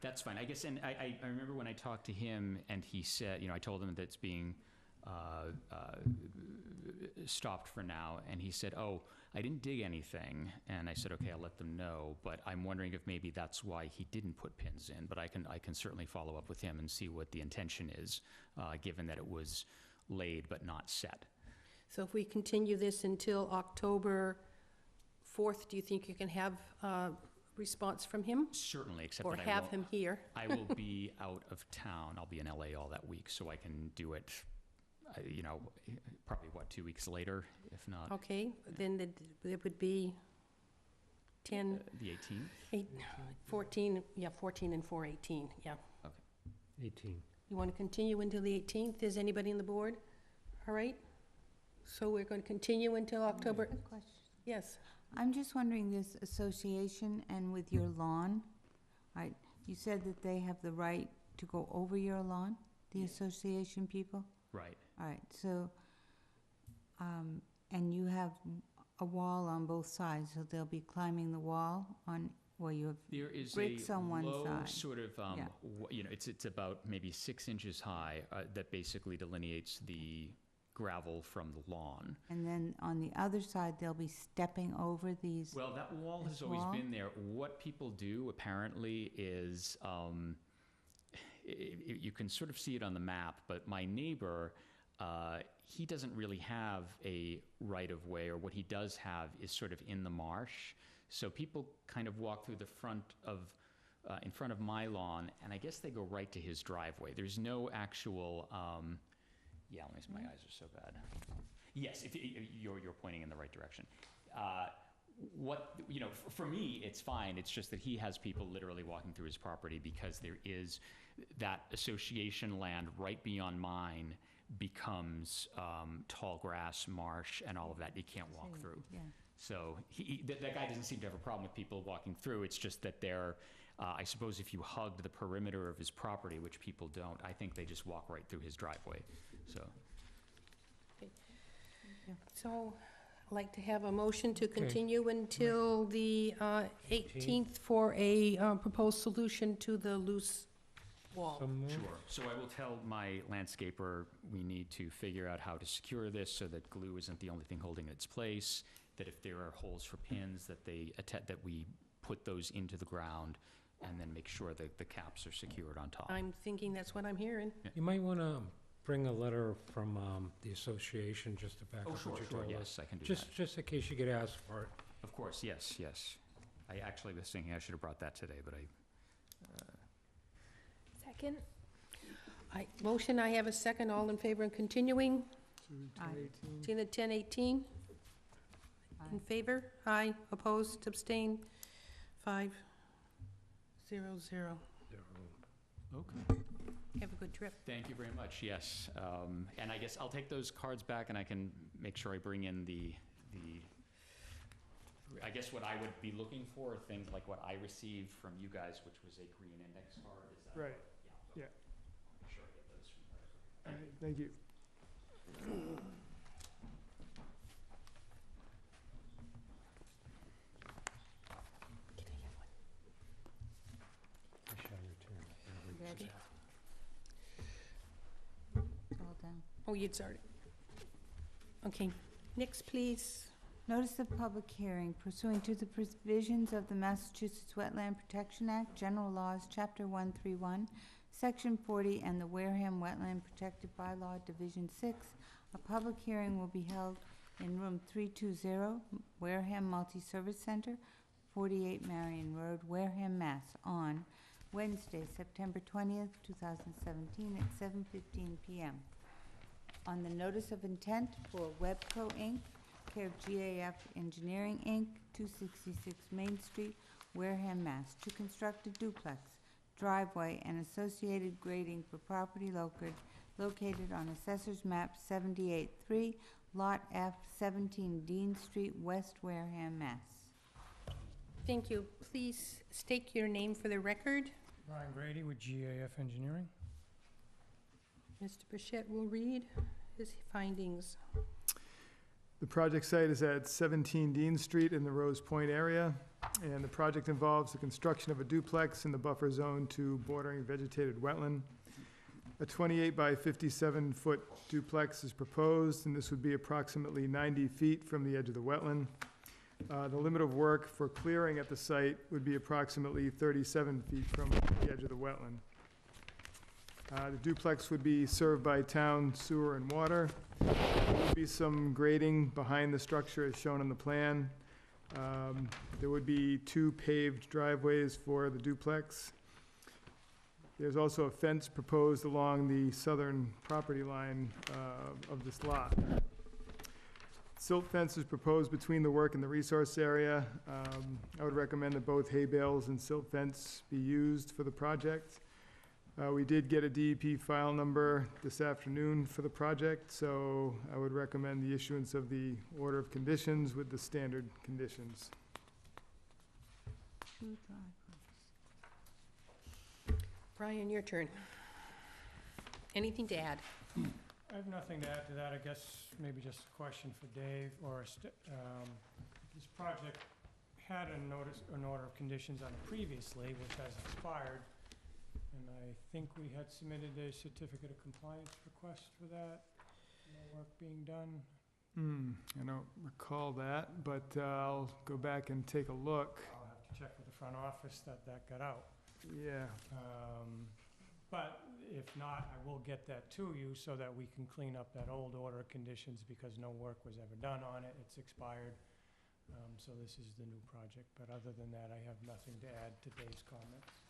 That's fine. I guess, and I remember when I talked to him, and he said, you know, I told him that it's being stopped for now, and he said, oh, I didn't dig anything. And I said, okay, I'll let them know, but I'm wondering if maybe that's why he didn't put pins in, but I can certainly follow up with him and see what the intention is, given that it was laid but not set. So if we continue this until October 4th, do you think you can have a response from him? Certainly, except Or that have him here? I will be out of town. I'll be in LA all that week, so I can do it, you know, probably, 2 weeks later, if not Okay, then it would be 10, the 18th? 14 and 4/18, yeah. 18. You want to continue until the 18th? Is anybody on the board? All right. So we're going to continue until October, Good question. yes. I'm just wondering, this association and with your lawn, right, you said that they have the right to go over your lawn, the association people? Right. All right, so, and you have a wall on both sides, so they'll be climbing the wall on, well, you have, There is bricks a on one low side. sort of, Yeah. you know, it's about maybe 6 inches high, that basically delineates the gravel from the lawn. and then on the other side, they'll be stepping over these. Well, that wall This has always wall? been there. What people do apparently is, you can sort of see it on the map, but my neighbor, he doesn't really have a right-of-way, or what he does have is sort of in the marsh. So people kind of walk through the front of, in front of my lawn, and I guess they go right to his driveway. There's no actual, yeah, let me see, my eyes are so bad. Yes, if you're pointing in the right direction. What, you know, for me, it's fine. It's just that he has people literally walking through his property, because there is that association land right beyond mine becomes tall grass, marsh, and all of that. You can't walk through. Yeah. So that guy doesn't seem to have a problem with people walking through. It's just that they're, I suppose if you hugged the perimeter of his property, which people don't, I think they just walk right through his driveway. So So like to have a motion to Okay. continue until the 18th for a proposed solution to the loose wall. So moved. Sure. So I will tell my landscaper, we need to figure out how to secure this so that glue isn't the only thing holding its place, that if there are holes for pins, that that we put those into the ground, and then make sure that the caps are secured on top. I'm thinking that's what I'm hearing. You might want to bring a letter from the association just to back Oh, up sure, what you sure, told us. yes, I can do that. Just in case you get asked for it. Of course, yes, yes. I actually was thinking I should have brought that today, but Second? Motion, I have a second. All in favor of continuing? Aye. 218. To the 10:18? In favor? Aye. Opposed? Abstained? 5-0-0. Okay. Have a good trip. Thank you very much, yes. And I guess I'll take those cards back and I can make sure I bring in I guess what I would be looking for are things like what I received from you guys, which was a green index card, is that? Right. Yeah. Yeah. Make sure I get those from her. All right, thank you. I shall return. Ready? It's all done. Oh, you'd started. Okay, next, please. Notice of public hearing pursuant to the provisions of the Massachusetts Wetland Protection Act, General Laws, Chapter 131, Section 40, and the Wareham Wetland Protected Bylaw, Division 6. A public hearing will be held in Room 320, Wareham Multi-Service Center, 48 Marion Road, Wareham, Mass., on Wednesday, September 20th, 2017, at 7:15 p.m. On the notice of intent for Webco, Inc., care of GAF Engineering, Inc., 266 Main Street, Wareham, Mass., to construct a duplex, driveway, and associated grading for property located on Assessor's Map 78-3, Lot F, 17 Dean Street, West Wareham, Mass. Thank you. Please state your name for the record. Brian Grady with GAF Engineering. Mr. Burchett will read his findings. The project site is at 17 Dean Street in the Rose Point area, and the project involves the construction of a duplex in the buffer zone to bordering vegetated wetland. A 28 by 57-foot duplex is proposed, and this would be approximately 90 feet from the edge of the wetland. The limit of work for clearing at the site would be approximately 37 feet from the edge of the wetland. The duplex would be served by town sewer and water. There would be some grading behind the structure as shown on the plan. There would be 2 paved driveways for the duplex. There's also a fence proposed along the southern property line of this lot. Silt fence is proposed between the work and the resource area. I would recommend that both hay bales and silt fence be used for the project. We did get a DEP file number this afternoon for the project, so I would recommend the issuance of the order of conditions with the standard conditions. 2 driveways. Brian, your turn. Anything to add? I have nothing to add to that. I guess maybe just a question for Dave or this project had an order of conditions on it previously, which has expired. And I think we had submitted a certificate of compliance request for that. No work being done. I don't recall that, but I'll go back and take a look. I'll have to check with the front office that got out. Yeah. But if not, I will get that to you so that we can clean up that old order of conditions because no work was ever done on it. It's expired. So this is the new project. But other than that, I have nothing to add to Dave's comments.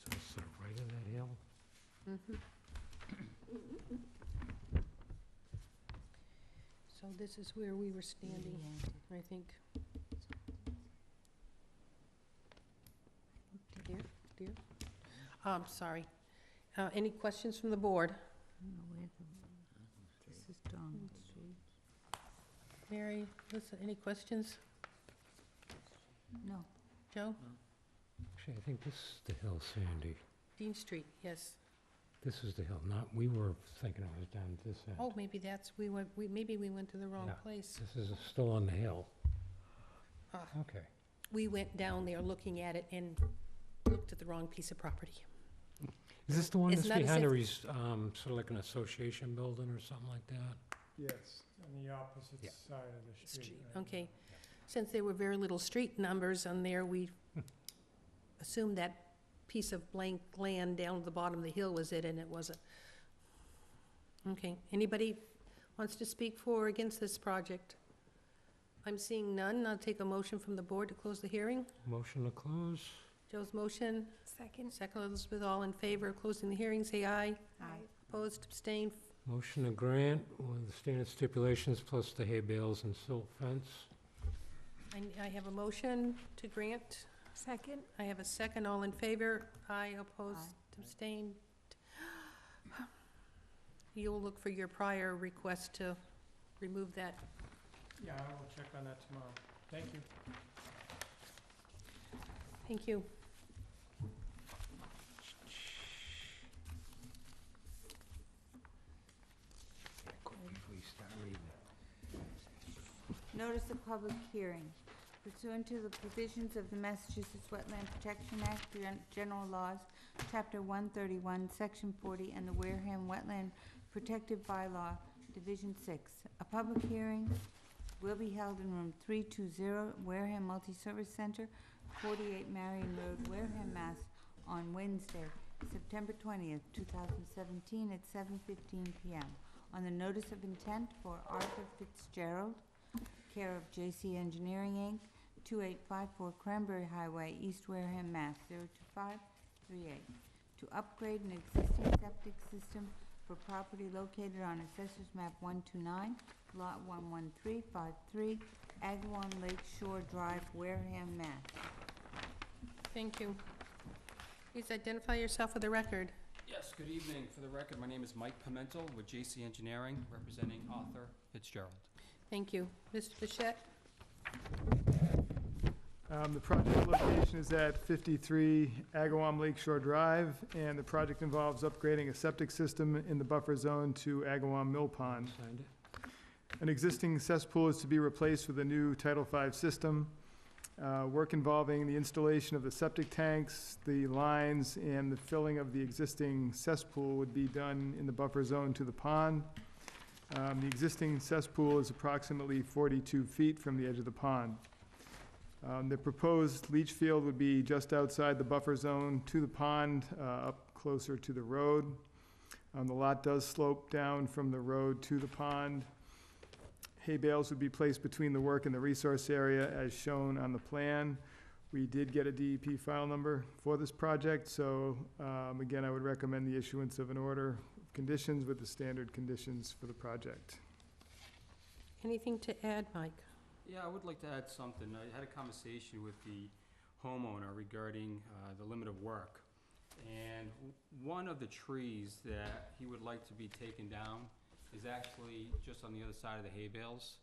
So it's sort of right in that hill? So this is where we were standing, I think. Dear? Sorry. Any questions from the board? I don't know where this is Donald Street. Mary, Lisa, any questions? No. Joe? Actually, I think this is the hill, Sandy. Dean Street, yes. This is the hill, not, we were thinking it was down this end. Oh, maybe that's, maybe we went to the wrong Yeah. place. This is still on the hill. Ah. Okay. We went down there looking at it and looked at the wrong piece of property. Is this the one It's that's not as behind if- sort of like an association building or something like that? Yes. On the opposite Yeah. side of the street. Street, right? okay. Since there were very little street numbers on there, we assumed that piece of blank land down at the bottom of the hill was it, and it wasn't. Okay, anybody wants to speak for or against this project? I'm seeing none. I'll take a motion from the board to close the hearing. Motion to close? Joe's motion, Second. second Elizabeth, all in favor of closing the hearing, say aye. Aye. Opposed, abstained, Motion to grant with the standard stipulations plus the hay bales and silt fence. I have a motion to grant. Second. I have a second, all in favor, aye, opposed, Aye. abstained. You'll look for your prior request to remove that. Yeah, I will check on that tomorrow. Thank you. Thank you. Please start reading. Notice of public hearing. Pursuant to the provisions of the Massachusetts Wetland Protection Act, General Laws, Chapter 131, Section 40, and the Wareham Wetland Protective Bylaw, Division 6. A public hearing will be held in room 320, Wareham Multi-Service Center, 48 Marion Road, Wareham, Mass, on Wednesday, September 20th, 2017, at 7:15 p.m. On the notice of intent for Arthur Fitzgerald, care of J.C. Engineering, Inc., 2854 Cranberry Highway, East Wareham, Mass. 02538, to upgrade an existing septic system for property located on Assessors Map 129, Lot 11353, Agawam Lake Shore Drive, Wareham, Mass. Thank you. Please identify yourself for the record. Yes, good evening. For the record, my name is Mike Pimentel with JC Engineering, representing Arthur Fitzgerald. Thank you. Mr. Bichette? The project location is at 53 Agawam Lakeshore Drive, and the project involves upgrading a septic system in the buffer zone to Agawam Mill Pond. Signed it? An existing cesspool is to be replaced with a new Title V system. Work involving the installation of the septic tanks, the lines, and the filling of the existing cesspool would be done in the buffer zone to the pond. The existing cesspool is approximately 42 feet from the edge of the pond. The proposed leach field would be just outside the buffer zone to the pond, up closer to the road. The lot does slope down from the road to the pond. Hay bales would be placed between the work and the resource area as shown on the plan. We did get a DEP file number for this project, so again, I would recommend the issuance of an order of conditions with the standard conditions for the project. Anything to add, Mike? Yeah, I would like to add something. I had a conversation with the homeowner regarding the limit of work. And one of the trees that he would like to be taken down is actually just on the other side of the hay bales.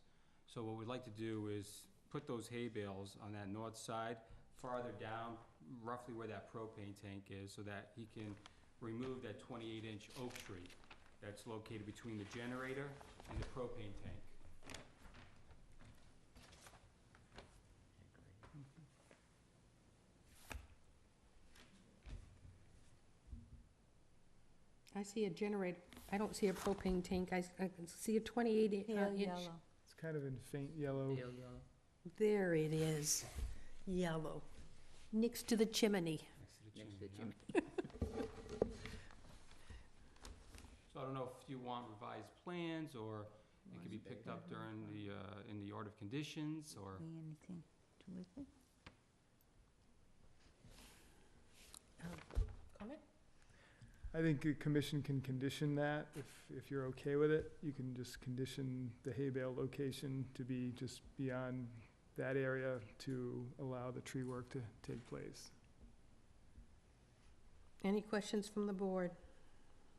So what we'd like to do is put those hay bales on that north side, farther down, roughly where that propane tank is, so that he can remove that 28-inch oak tree that's located between the generator and the propane tank. I see a generator. I don't see a propane tank. I can see a 28 Pale inch. yellow. It's kind of in faint yellow. There it is, yellow, next to the chimney. Next to the chimney. So I don't know if you want revised plans, or it could be picked up during the, in the order of conditions, or... Anything to with it? Comment? I think the commission can condition that, if you're okay with it. You can just condition the hay bale location to be just beyond that area to allow the tree work to take place. Any questions from the board?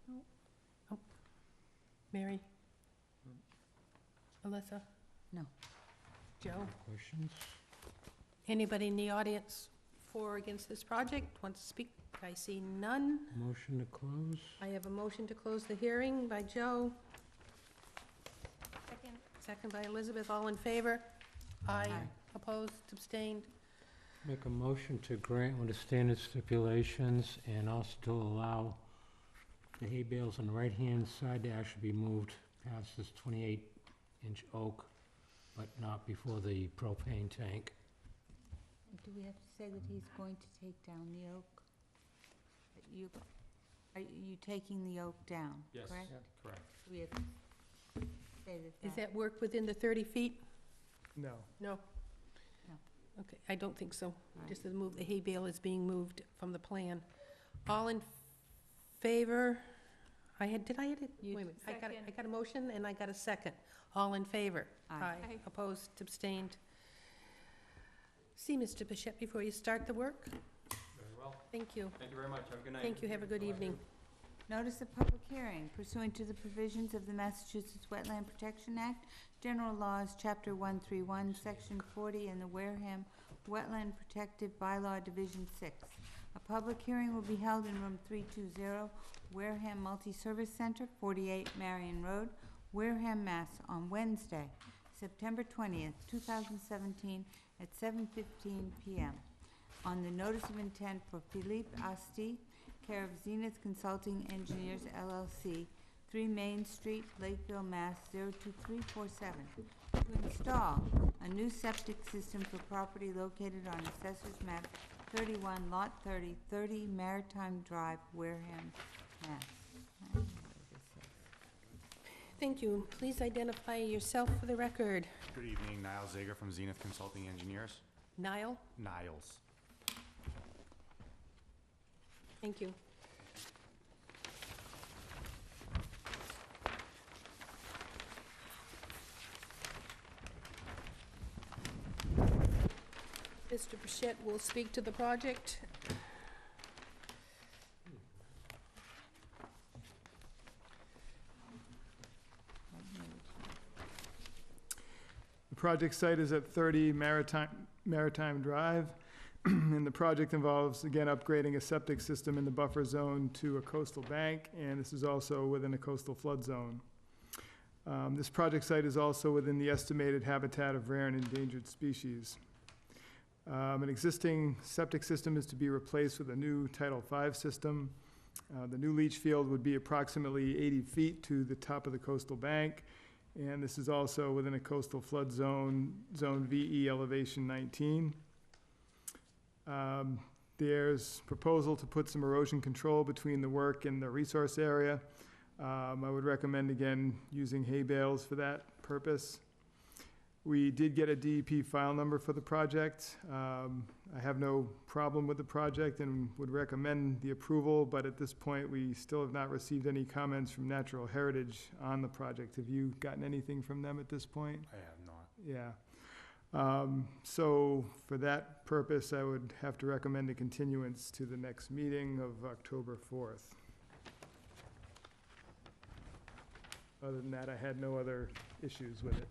No. Mary? Alyssa? No. Joe? Questions? Anybody in the audience for or against this project wants to speak? I see none. Motion to close? I have a motion to close the hearing by Joe, Second. second by Elizabeth. All in favor? Aye. Opposed, abstained? Make a motion to grant with the standard stipulations and also to allow the hay bales on the right-hand side to actually be moved past this 28-inch oak, but not before the propane tank. Do we have to say that he's going to take down the oak? Are you taking the oak down, Yes, correct? correct. Do we have to say that? Is that work within the 30 feet? No. No? No. Okay, I don't think so. Right. Just the hay bale is being moved from the plan. All in favor? Did I hit it? You- Wait a minute, I Second. got a motion and I got a second. All in favor? Aye. Aye. Opposed, abstained? See, Mr. Bichette, before you start the work? Very well. Thank you. Thank you very much. Have a good night. Thank you, have a good evening. Notice of public hearing pursuant to the provisions of the Massachusetts Wetland Protection Act, General Laws, Chapter 131, Section 40, and the Wareham Wetland Protective Bylaw, Division 6. A public hearing will be held in Room 320, Wareham Multi-Service Center, 48 Marion Road, Wareham, Mass., on Wednesday, September 20th, 2017, at 7:15 p.m. On the notice of intent for Philippe Asti, care of Zenith Consulting Engineers LLC, 3 Main Street, Lakeville, Mass. 02347, to install a new septic system for property located on Assessor's Map 31, Lot 30, 30 Maritime Drive, Wareham, Mass. I don't know what this says. Thank you. Please identify yourself for the record. Good evening, Niles Zager from Zenith Consulting Engineers. Niall? Niles. Thank you. Mr. Bichette will speak to the project. The project site is at 30 Maritime Drive, and the project involves, again, upgrading a septic system in the buffer zone to a coastal bank, and this is also within a coastal flood zone. This project site is also within the estimated habitat of rare and endangered species. An existing septic system is to be replaced with a new Title V system. The new leach field would be approximately 80 feet to the top of the coastal bank, and this is also within a coastal flood zone, Zone VE elevation 19. There's proposal to put some erosion control between the work and the resource area. I would recommend, again, using hay bales for that purpose. We did get a DEP file number for the project. I have no problem with the project and would recommend the approval, but at this point, we still have not received any comments from Natural Heritage on the project. Have you gotten anything from them at this point? I have not. Yeah. So for that purpose, I would have to recommend a continuance to the next meeting of October 4th. Other than that, I had no other issues with it.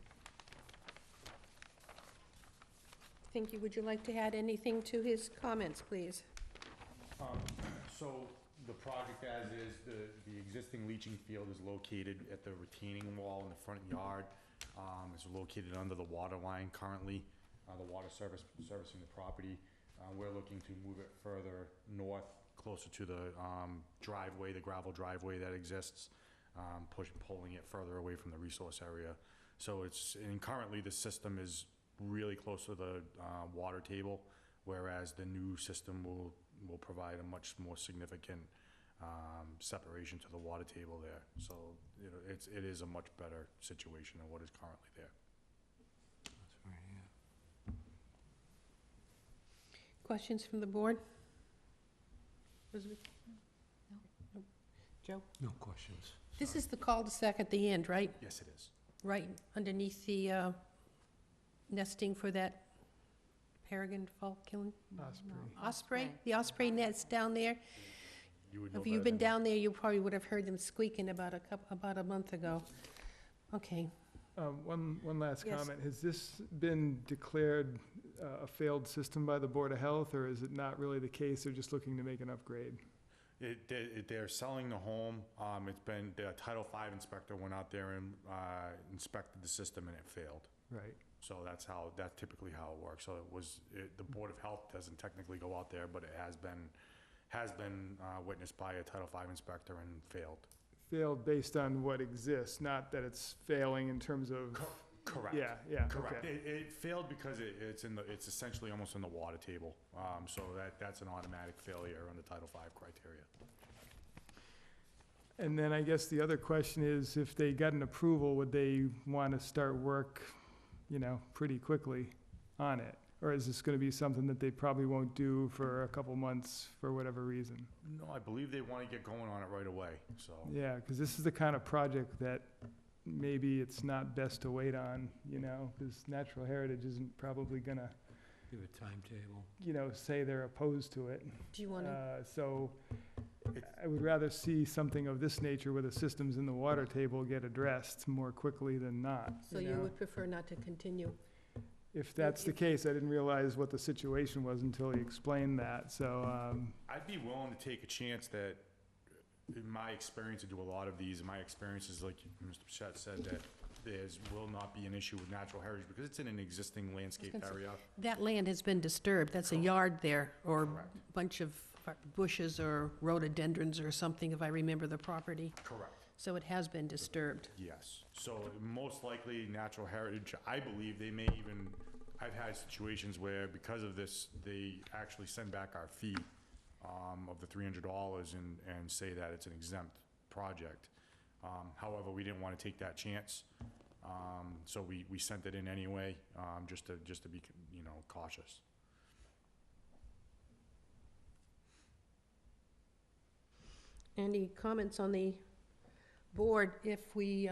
Thank you. Would you like to add anything to his comments, please? So the project as is, the existing leaching field is located at the retaining wall in the front yard. It's located under the water line currently, the water servicing the property. We're looking to move it further north, closer to the driveway, the gravel driveway that exists, pulling it further away from the resource area. So and currently the system is really close to the water table, whereas the new system will provide a much more significant separation to the water table there. So it is a much better situation than what is currently there. Questions from the board? Elizabeth? No? Joe? No questions. This is the cul-de-sac at the end, right? Yes, it is. Right underneath the nesting for that peregrine falcon? Osprey? The osprey nets down there? You would know If you've better been than me. down there, you probably would have heard them squeaking about a month ago. Okay. One last Yes. comment. Has this been declared a failed system by the Board of Health, or is it not really the case? They're just looking to make an upgrade? They're selling the home. It's been, the Title V inspector went out there and inspected the system and it failed. Right. So that's typically how it works. So the Board of Health doesn't technically go out there, but it has been witnessed by a Title V inspector and failed. Failed based on what exists, not that it's failing in terms of... Correct. Yeah, Correct. okay. It failed because it's essentially almost in the water table. So that's an automatic failure under Title V criteria. And then I guess the other question is, if they got an approval, would they want to start work, pretty quickly on it? Or is this going to be something that they probably won't do for a couple months for whatever reason? No, I believe they want to get going on it right away, so. Yeah, because this is the kind of project that maybe it's not best to wait on, because Natural Heritage isn't probably going to, Give a timetable. say they're opposed to it. Do you want to? So I would rather see something of this nature where the systems in the water table get addressed more quickly than not. So you would prefer not to continue? If that's the case, I didn't realize what the situation was until he explained that, so, I'd be willing to take a chance that, in my experience, to do a lot of these, my experience is like Mr. Pichette said, that will not be an issue with Natural Heritage because it's in an existing landscape gonna say- area. That land has been disturbed. That's a yard there, or Correct. a bunch of bushes or rhododendrons or something, if I remember the property. Correct. So it has been disturbed. Yes. So most likely, Natural Heritage, I believe they may even, I've had situations where because of this, they actually send back our fee of the $300 and say that it's an exempt project. However, we didn't want to take that chance. So we sent it in anyway, just to be, cautious. Any comments on the board if we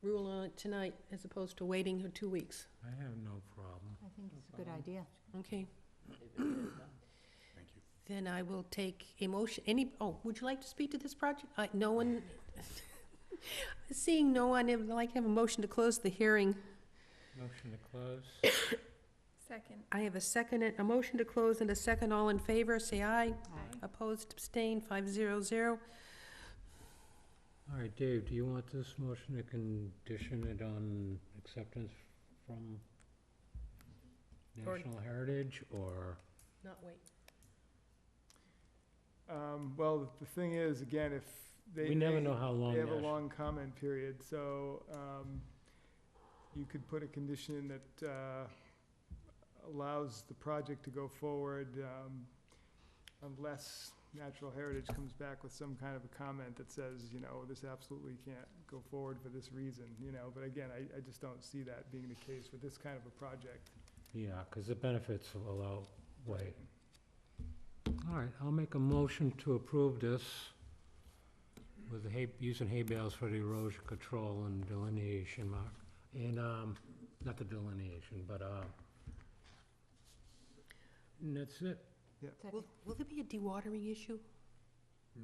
rule on it tonight as opposed to waiting for 2 weeks? I have no problem. I think it's a good idea. Okay, Thank you. then I will take a motion. Would you like to speak to this project? No one, seeing no one, I'd like to have a motion to close the hearing. Motion to close. Second. I have a motion to close and a second. All in favor, say aye. Aye. Opposed, abstained, 500. All right, Dave, do you want this motion to condition it on acceptance from Or- National Heritage, or? Not wait. Well, the thing is, again, if they... We never know how long They have a National- long comment period, so you could put a condition that allows the project to go forward unless Natural Heritage comes back with some kind of a comment that says, this absolutely can't go forward for this reason, But again, I just don't see that being the case with this kind of a project. Yeah, because the benefits will outweigh. All right, I'll make a motion to approve this with the using hay bales for the erosion control and delineation mark. And, not the delineation, but, and that's it. Will there be a dewatering issue?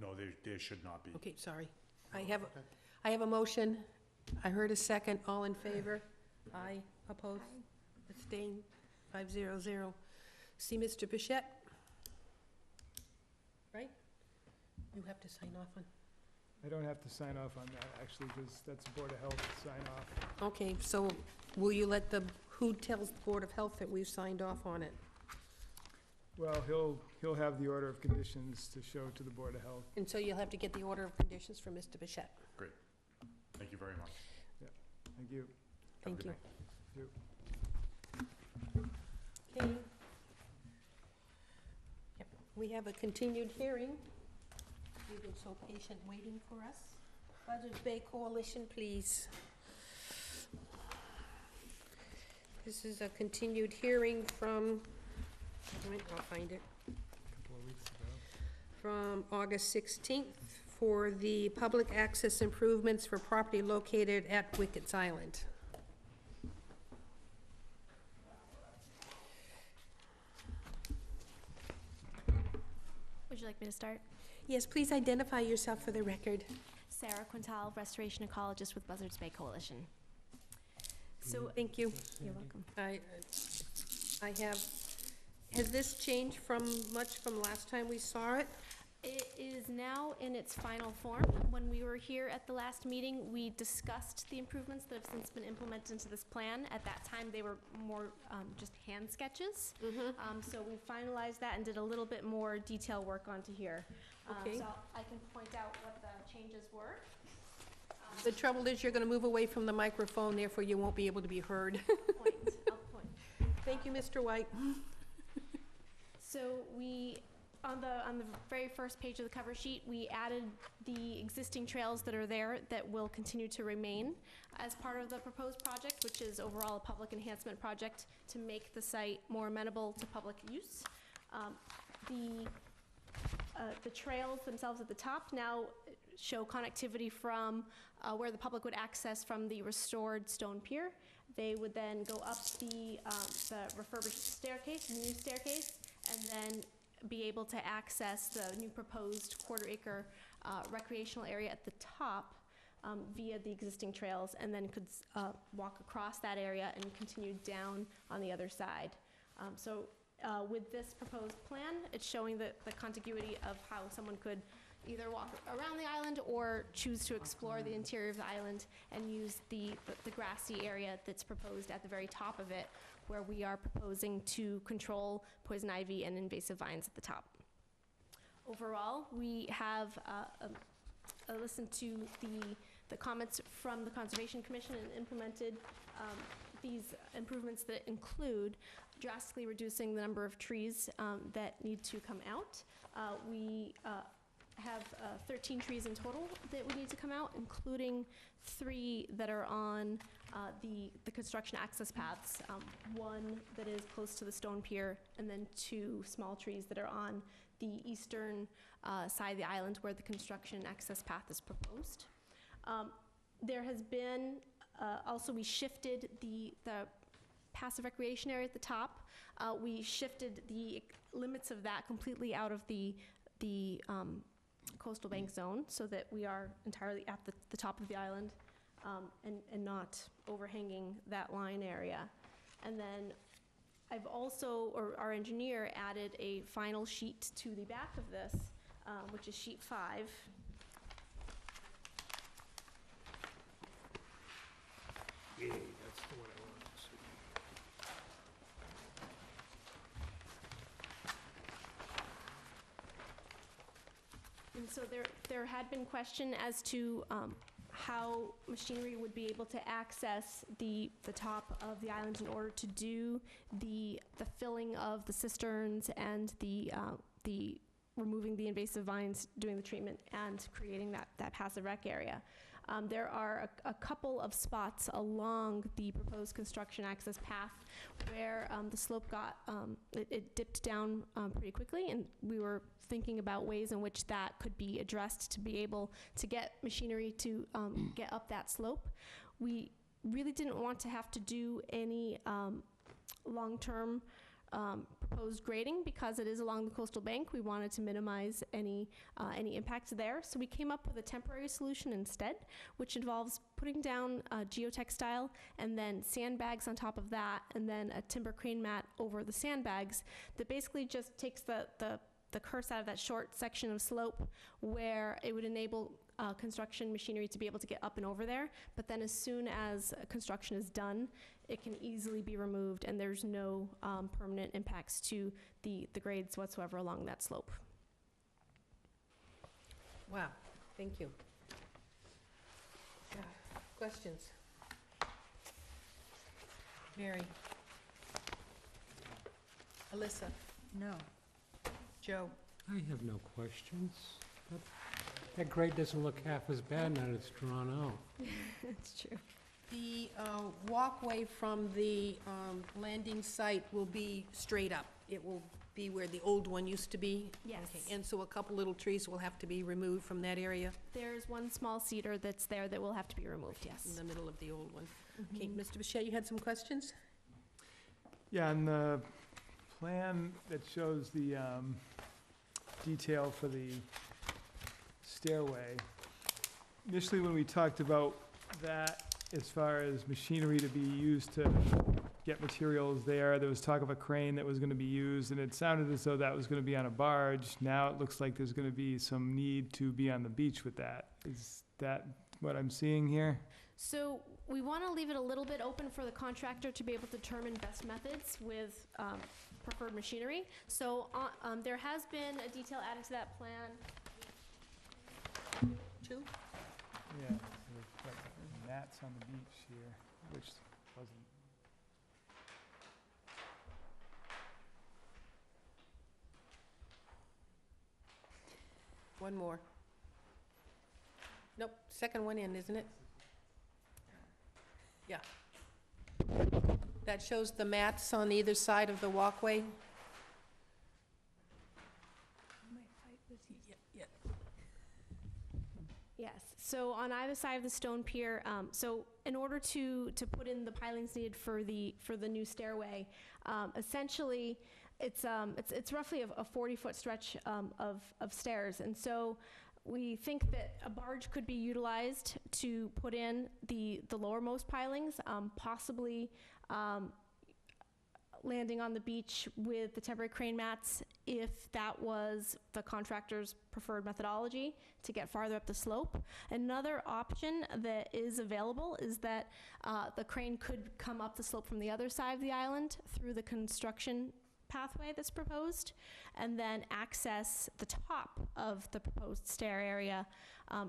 No, there should not be. Okay, sorry. I have a motion. I heard a second. All in favor? Aye. Opposed? Abstained? 500. See Mr. Bichette? Right? You have to sign off on. I don't have to sign off on that, actually, because that's Board of Health to sign off. Okay, so will you let who tells the Board of Health that we've signed off on it? Well, he'll have the order of conditions to show to the Board of Health. And so you'll have to get the order of conditions from Mr. Bichette. Thank you very much. Thank you. Have a Thank good you. night. Okay. Yep, we have a continued hearing. You've been so patient waiting for us. Buzzards Bay Coalition, please. This is a continued hearing from, I'll find it, Couple of weeks ago. from August 16th for the public access improvements for property located at Wickets Island. Would you like me to start? Yes, please identify yourself for the record. Sarah Quintal, restoration ecologist with Buzzards Bay Coalition. So, thank you. You're welcome. I have, has this changed much from last time we saw it? It is now in its final form. When we were here at the last meeting, we discussed the improvements that have since been implemented into this plan. At that time, they were more just hand sketches. So we finalized that and did a little bit more detail work onto here. Okay. So I can point out what the changes were. The trouble is you're going to move away from the microphone, therefore you won't be able to be heard. I'll point. Thank you, Mr. White. So we, on the very first page of the cover sheet, we added the existing trails that are there that will continue to remain as part of the proposed project, which is overall a public enhancement project to make the site more amenable to public use. The trails themselves at the top now show connectivity from where the public would access from the restored stone pier. They would then go up the refurbished staircase, new staircase, and then be able to access the new proposed quarter-acre recreational area at the top via the existing trails, and then could walk across that area and continue down on the other side. With this proposed plan, it's showing the contiguity of how someone could either walk around the island or choose to explore the interior of the island and use the grassy area that's proposed at the very top of it, where we are proposing to control poison ivy and invasive vines at the top. Overall, we have listened to the comments from the Conservation Commission and implemented these improvements that include drastically reducing the number of trees that need to come out. We have 13 trees in total that would need to come out, including 3 that are on the construction access paths. 1 that is close to the stone pier, and then 2 small trees that are on the eastern side of the island where the construction access path is proposed. There has been, also we shifted the passive recreation area at the top. We shifted the limits of that completely out of the coastal bank zone so that we are entirely at the top of the island and not overhanging that line area. And then I've also, or our engineer, added a final sheet to the back of this, which is sheet 5. Yeah, that's the one I wanted to see. And so there had been question as to how machinery would be able to access the top of the island in order to do the filling of the cisterns and the removing the invasive vines, doing the treatment, and creating that passive rec area. There are a couple of spots along the proposed construction access path where the slope got, it dipped down pretty quickly, and we were thinking about ways in which that could be addressed to be able to get machinery to get up that slope. We really didn't want to have to do any long-term proposed grading because it is along the coastal bank. We wanted to minimize any impact there. So we came up with a temporary solution instead, which involves putting down geotextile and then sandbags on top of that, and then a timber crane mat over the sandbags that basically just takes the curse out of that short section of slope where it would enable construction machinery to be able to get up and over there. But then as soon as construction is done, it can easily be removed, and there's no permanent impacts to the grades whatsoever along that slope. Wow, thank you. Questions? Mary? Alyssa? No. Joe? I have no questions. That grade doesn't look half as bad now that it's drawn out. That's true. The walkway from the landing site will be straight up. It will be where the old one used to be? Yes. Okay. And so a couple little trees will have to be removed from that area? There's one small cedar that's there that will have to be removed, yes. In the middle of the old one. Okay, Mr. Boucher, you had some questions? Yeah, on the plan that shows the detail for the stairway, initially when we talked about that, as far as machinery to be used to get materials there was talk of a crane that was gonna be used, and it sounded as though that was gonna be on a barge. Now it looks like there's gonna be some need to be on the beach with that. Is that what I'm seeing here? So we want to leave it a little bit open for the contractor to be able to determine best methods with preferred machinery. So there has been a detail added to that plan. Two? Yeah, we've got mats on the beach here, which wasn't. One more. Nope, second one in, isn't it? Yeah. That shows the mats on either side of the walkway. Yes, so on either side of the stone pier, so in order to put in the pilings needed for the new stairway, essentially, it's roughly a 40-foot stretch of stairs, and so we think that a barge could be utilized to put in the lowermost pilings, possibly landing on the beach with the temporary crane mats if that was the contractor's preferred methodology to get farther up the slope. Another option that is available is that the crane could come up the slope from the other side of the island through the construction pathway that's proposed, and then access the top of the proposed stair area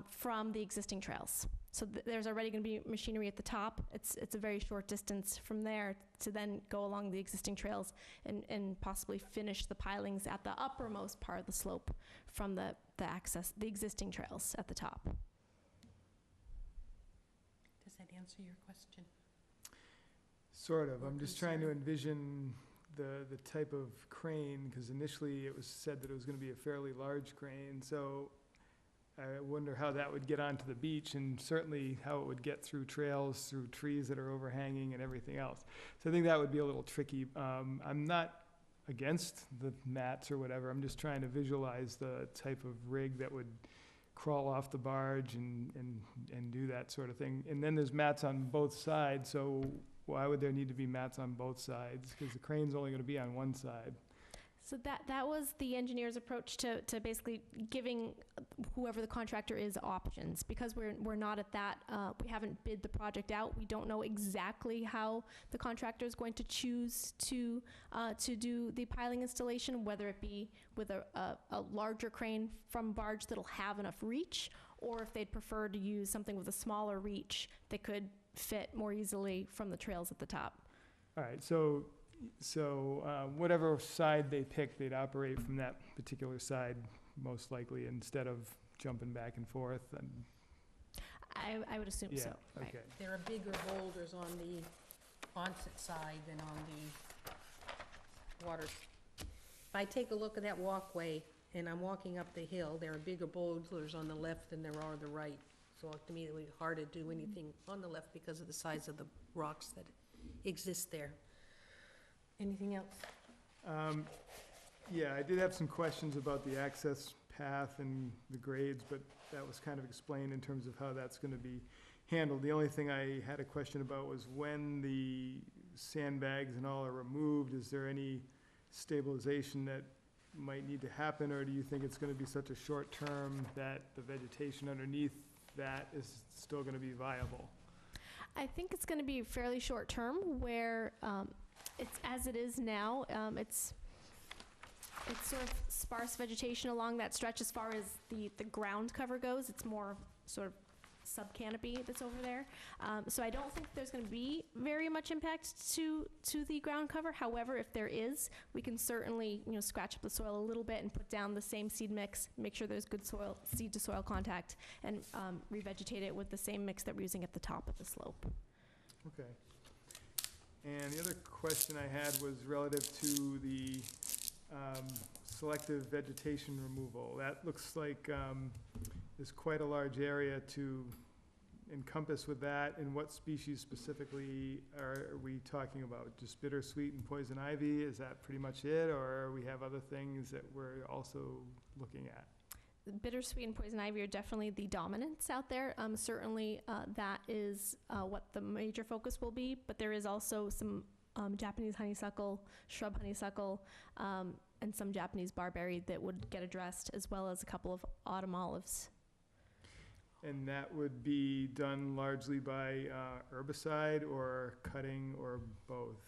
from the existing trails. So there's already going to be machinery at the top. It's a very short distance from there to then go along the existing trails and possibly finish the pilings at the uppermost part of the slope from the existing trails at the top. Does that answer your question? Sort of. Or I'm just trying to concern. envision the type of crane, because initially it was said that it was gonna be a fairly large crane, so I wonder how that would get onto the beach, and certainly how it would get through trails, through trees that are overhanging and everything else. So I think that would be a little tricky. I'm not against the mats or whatever, I'm just trying to visualize the type of rig that would crawl off the barge and do that sort of thing. And then there's mats on both sides, so why would there need to be mats on both sides? Because the crane's only gonna be on one side. So that was the engineer's approach to basically giving whoever the contractor is options. Because we're not at that, we haven't bid the project out, we don't know exactly how the contractor is going to choose to do the piling installation, whether it be with a larger crane from barge that'll have enough reach, or if they'd prefer to use something with a smaller reach that could fit more easily from the trails at the top. All right, so whatever side they pick, they'd operate from that particular side, most likely, instead of jumping back and forth, and, I would assume yeah, so, right. okay. There are bigger boulders on the onset side than on the water. If I take a look at that walkway and I'm walking up the hill, there are bigger boulders on the left than there are on the right. So to me, it would be hard to do anything on the left because of the size of the rocks that exist there. Anything else? Yeah, I did have some questions about the access path and the grades, but that was kind of explained in terms of how that's gonna be handled. The only thing I had a question about was when the sandbags and all are removed, is there any stabilization that might need to happen, or do you think it's gonna be such a short term that the vegetation underneath that is still gonna be viable? I think it's going to be fairly short term, where it's as it is now. It's sort of sparse vegetation along that stretch as far as the ground cover goes. It's more sort of sub-canopy that's over there. So I don't think there's going to be very much impact to the ground cover. However, if there is, we can certainly scratch up the soil a little bit and put down the same seed mix, make sure there's good seed to soil contact, and revegetate it with the same mix that we're using at the top of the slope. Okay. And the other question I had was relative to the selective vegetation removal. That looks like there's quite a large area to encompass with that, and what species specifically are we talking about? Just bittersweet and poison ivy, is that pretty much it, or we have other things that we're also looking at? bittersweet and poison ivy are definitely the dominants out there. Certainly, that is what the major focus will be, but there is also some Japanese honeysuckle, shrub honeysuckle, and some Japanese barberry that would get addressed, as well as a couple of autumn olives. And that would be done largely by herbicide or cutting or both?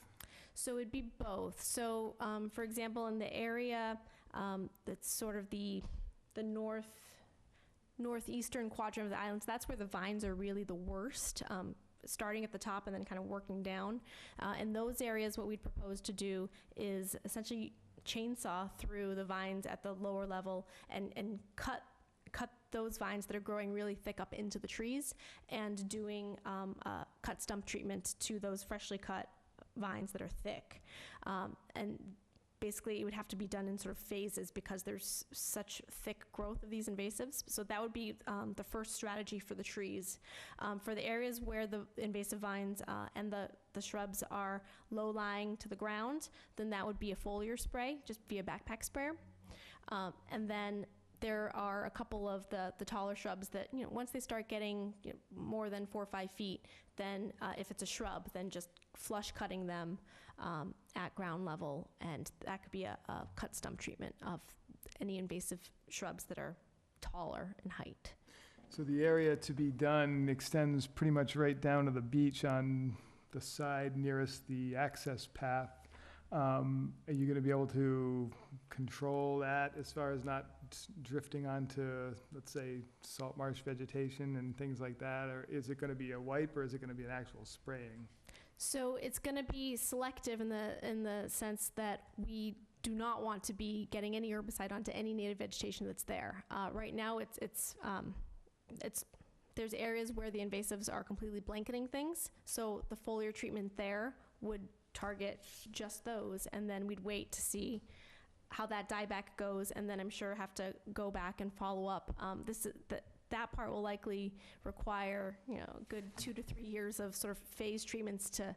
So it'd be both. So, for example, in the area that's sort of the northeastern quadrant of the islands, that's where the vines are really the worst, starting at the top and then kind of working down. In those areas, what we'd propose to do is essentially chainsaw through the vines at the lower level and cut those vines that are growing really thick up into the trees, and doing cut stump treatment to those freshly cut vines that are thick. And basically it would have to be done in sort of phases because there's such thick growth of these invasives. So that would be the first strategy for the trees. For the areas where the invasive vines and the shrubs are low-lying to the ground, then that would be a foliar spray, just via backpack sprayer. And then there are a couple of the taller shrubs that, once they start getting more than 4 or 5 feet, then if it's a shrub, then just flush cutting them at ground level, and that could be a cut stump treatment of any invasive shrubs that are taller in height. So the area to be done extends pretty much right down to the beach on the side nearest the access path. Are you going to be able to control that as far as not drifting onto, let's say, salt marsh vegetation and things like that? Or is it going to be a wipe, or is it going to be an actual spraying? So it's going to be selective in the sense that we do not want to be getting any herbicide onto any native vegetation that's there. Right now, there's areas where the invasives are completely blanketing things. So the foliar treatment there would target just those, and then we'd wait to see how that dieback goes, and then I'm sure have to go back and follow up. That part will likely require a good 2 to 3 years of sort of phase treatments to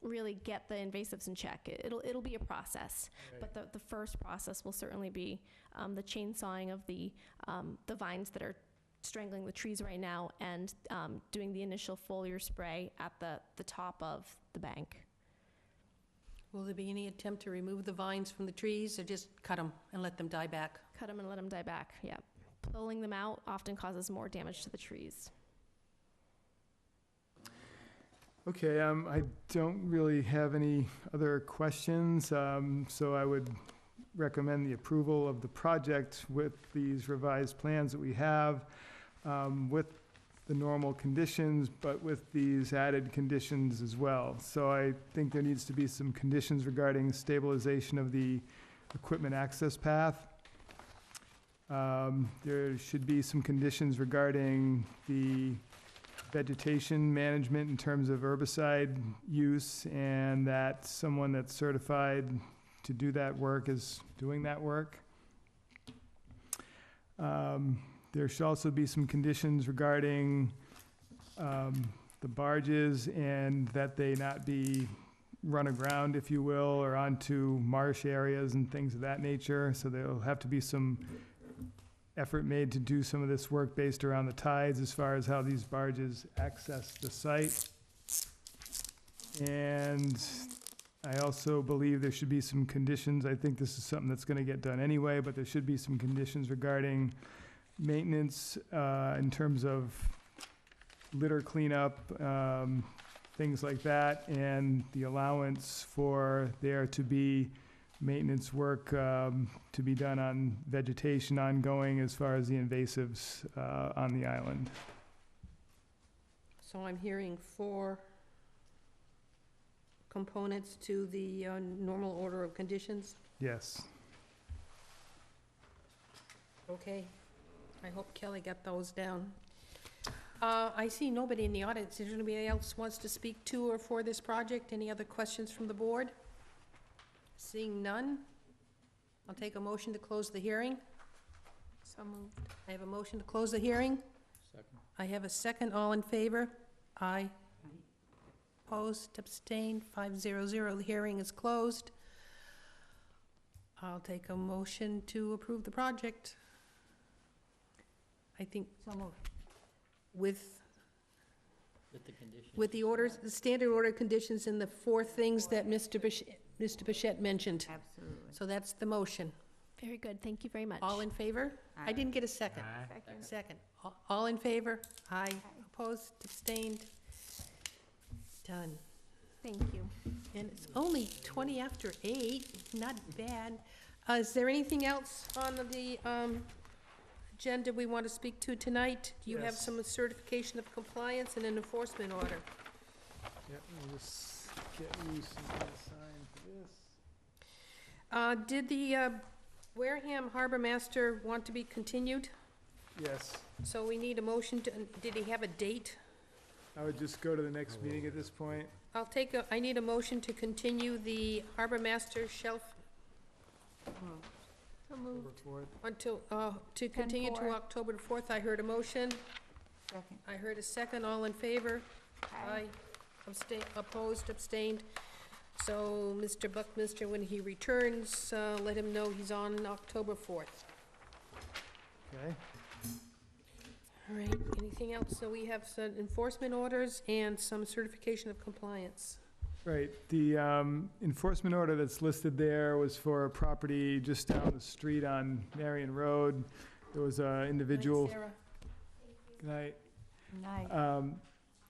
really get the invasives in check. It'll be a process, Right. but the first process will certainly be the chainsawing of the vines that are strangling the trees right now, and doing the initial foliar spray at the top of the bank. Will there be any attempt to remove the vines from the trees, or just cut them and let them die back? Cut them and let them die back, yeah. Pulling them out often causes more damage to the trees. Okay, I don't really have any other questions, so I would recommend the approval of the project with these revised plans that we have, with the normal conditions, but with these added conditions as well. So I think there needs to be some conditions regarding stabilization of the equipment access path. There should be some conditions regarding the vegetation management in terms of herbicide use, and that someone that's certified to do that work is doing that work. There should also be some conditions regarding the barges, and that they not be run aground, if you will, or onto marsh areas and things of that nature. So there'll have to be some effort made to do some of this work based around the tides as far as how these barges access the site. And I also believe there should be some conditions, I think this is something that's going to get done anyway, but there should be some conditions regarding maintenance in terms of litter cleanup, things like that, and the allowance for there to be maintenance work to be done on vegetation ongoing as far as the invasives on the island. So I'm hearing 4 components to the normal order of conditions. Yes. Okay. I hope Kelly got those down. I see nobody in the audience. Is there anybody else wants to speak to or for this project? Any other questions from the board? Seeing none, I'll take a motion to close the hearing. So moved. I have a motion to close the hearing. Second. I have a second. All in favor? Aye. Opposed, abstained, 500. The hearing is closed. I'll take a motion to approve the project. I think, So moved. with, With the conditions. with the orders, the standard order conditions and the 4 things that Mr. Bichette mentioned. Absolutely. So that's the motion. Very good, thank you very much. All in favor? I Aye. didn't get a second. Aye. Second. All in favor? Aye. Opposed, abstained? Done. Thank you. And it's only 20 after 8, not bad. Is there anything else on the agenda we want to speak to tonight? Do you have Yes. some certification of compliance and an enforcement order? Yeah, we'll just get you some sign for this. Did the Wareham Harbor Master want to be continued? Yes, So we need a motion to, did he have a date? I would just go to the next meeting at this point. I need a motion to continue the Harbor Master shelf So moved. until, to continue to 10-4. October the 4th. I heard a motion. Second. I heard a second. All in favor? Aye. Opposed, abstained. So, Mr. Buckminster, when he returns, let him know he's on October 4th. Okay. All right, anything else? So we have some enforcement orders and some certification of compliance. Right, the enforcement order that's listed there was for a property just down the street on Marion Road. There was an individual. Sarah? Good night. Night.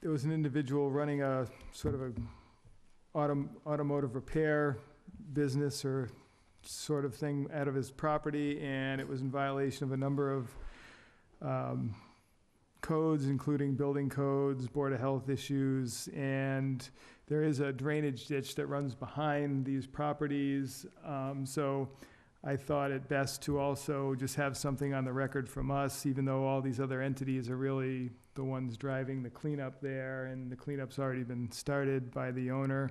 There was an individual running a sort of a automotive repair business or sort of thing out of his property, and it was in violation of a number of codes, including building codes, Board of Health issues, and there is a drainage ditch that runs behind these properties. So I thought it best to also just have something on the record from us, even though all these other entities are really the ones driving the cleanup there, and the cleanup's already been started by the owner.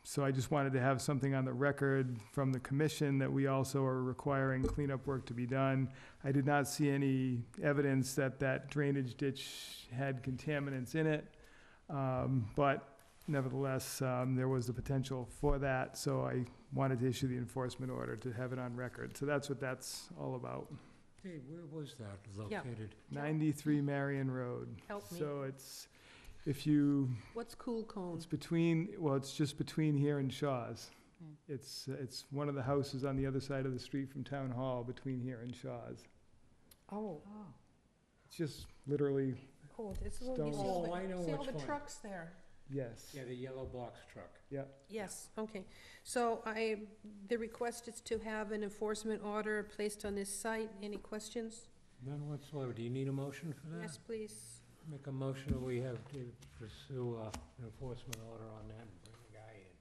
So I just wanted to have something on the record from the commission that we also are requiring cleanup work to be done. I did not see any evidence that that drainage ditch had contaminants in it, but nevertheless, there was the potential for that, so I wanted to issue the enforcement order to have it on record. So that's what that's all about. Hey, where was that Yeah. located? 93 Marion Road. Help me. So it's, if you, What's Cool Cone? it's between, well, it's just between here and Shaw's. Hmm. It's one of the houses on the other side of the street from Town Hall, between here and Shaw's. Oh, Oh. It's just literally, oh, this is, you Stone. see all Oh, I know the, see all which the one. trucks there? yes. Yeah, the yellow box truck. Yes, okay. So the request is to have an enforcement order placed on this site. Any questions? None whatsoever. Do you need a motion for that? Yes, please. Make a motion that we have to pursue an enforcement order on that and bring the guy in.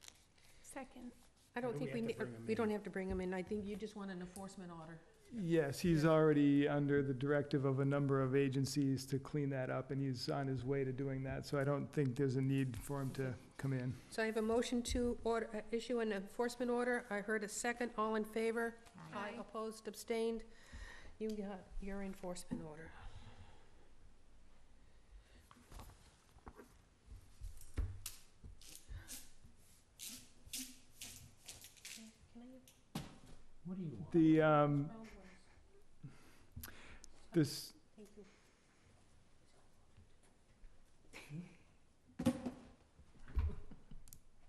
Second. I don't do think we have to need- bring 'em we don't in? have to bring him in. I think you just want an enforcement order. Yes, he's already under the directive of a number of agencies to clean that up, and he's on his way to doing that, so I don't think there's a need for him to come in. So I have a motion to issue an enforcement order. I heard a second. All in favor? Aye. Opposed, abstained? You got your enforcement order. What do you want? The, this, Thank you.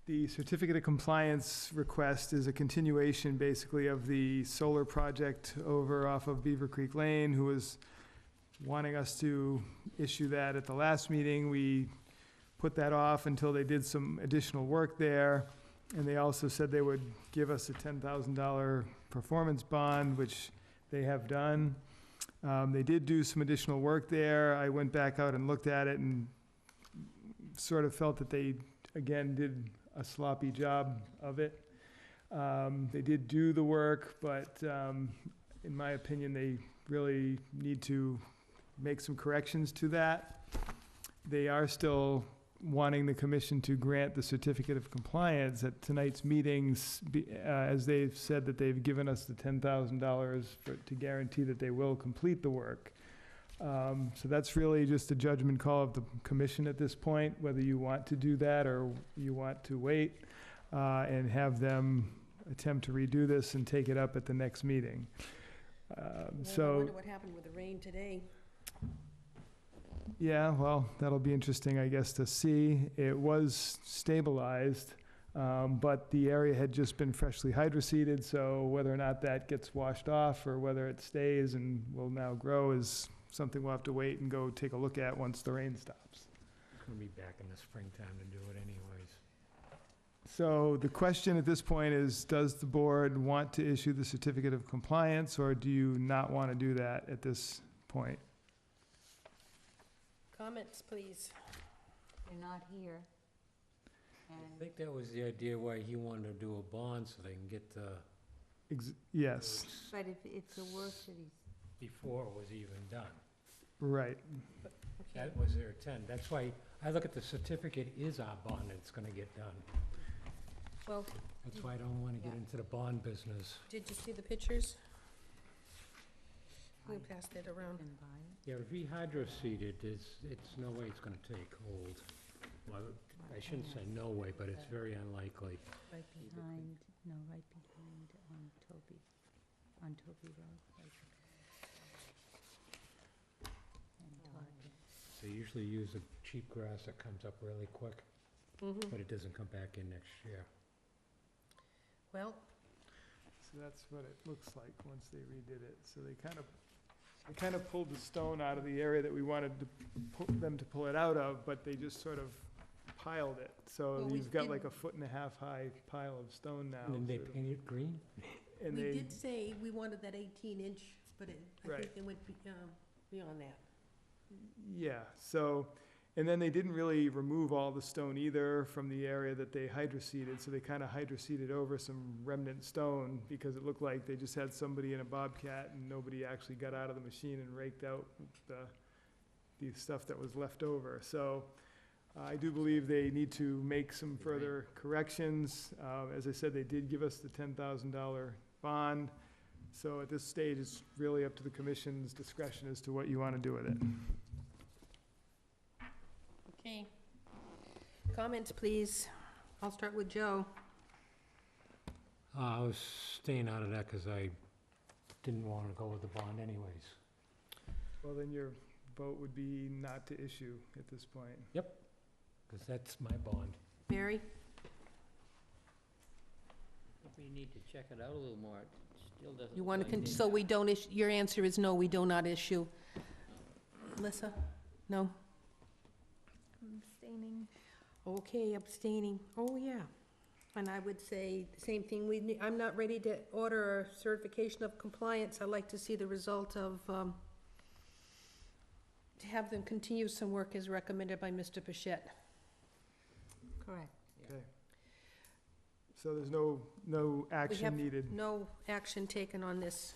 the certificate of compliance request is a continuation, basically, of the solar project over off of Beaver Creek Lane, who was wanting us to issue that at the last meeting. We put that off until they did some additional work there, and they also said they would give us a $10,000 performance bond, which they have done. They did do some additional work there. I went back out and looked at it and sort of felt that they, again, did a sloppy job of it. They did do the work, but in my opinion, they really need to make some corrections to that. They are still wanting the commission to grant the certificate of compliance at tonight's meetings, as they've said that they've given us the $10,000 to guarantee that they will complete the work. So that's really just a judgment call of the commission at this point, whether you want to do that or you want to wait and have them attempt to redo this and take it up at the next meeting. Well, I So, wonder what happened with the rain today. yeah, well, that'll be interesting, I guess, to see. It was stabilized, but the area had just been freshly hydroseeded, so whether or not that gets washed off or whether it stays and will now grow is something we'll have to wait and go take a look at once the rain stops. Gonna be back in the springtime to do it anyways. So the question at this point is, does the board want to issue the certificate of compliance, or do you not want to do that at this point? Comments, please. They're not here. I And think that was the idea why he wanted to do a bond, so they can get the, Yes, but if the work that he's, before it was even done. right. That was their intent. That's why I look at the certificate is our bond, it's gonna get done. Well, That's why I don't wanna get Yeah. into the bond business. did you see the pictures? We passed it around. been by it. Yeah, if he hydroseeded, it's no way it's gonna take hold. Well, I shouldn't say no way, but it's very unlikely. Right behind, no, right behind on Toby Road. Right and Toby. They usually use a cheap grass that comes up really quick, Mm-hmm. but it doesn't come back in next year. Well, So that's what it looks like once they redid it. So they kind of pulled the stone out of the area that we wanted them to pull it out of, but they just sort of piled it. So Well, we you've got did- like a 1.5 foot high pile of stone now. And then they sort of. paint it green? And we they, did say we wanted that 18-inch, but I Right. think they went beyond that. yeah, so, and then they didn't really remove all the stone either from the area that they hydroseeded. So they kind of hydroseeded over some remnant stone because it looked like they just had somebody in a bobcat and nobody actually got out of the machine and raked out the stuff that was left over. So I do believe they need to make some further corrections. As I said, they did give us the $10,000 bond. So at this stage, it's really up to the commission's discretion as to what you want to do with it. Okay. Comments, please. I'll start with Joe. I was staying out of that because I didn't want to go with the bond anyways. Well, then your vote would be not to issue at this point. Because that's my bond. Mary? We need to check it out a little more. It still doesn't. You want look to, like so we don't issue, your answer is no, we do not issue. Melissa? No? I'm abstaining. Okay, abstaining. Oh, yeah. And I would say the same thing. I'm not ready to order a certification of compliance. I'd like to see the result of, to have them continue some work as recommended by Mr. Pichette. Correct. Okay. So there's no We have action needed. no action taken on this.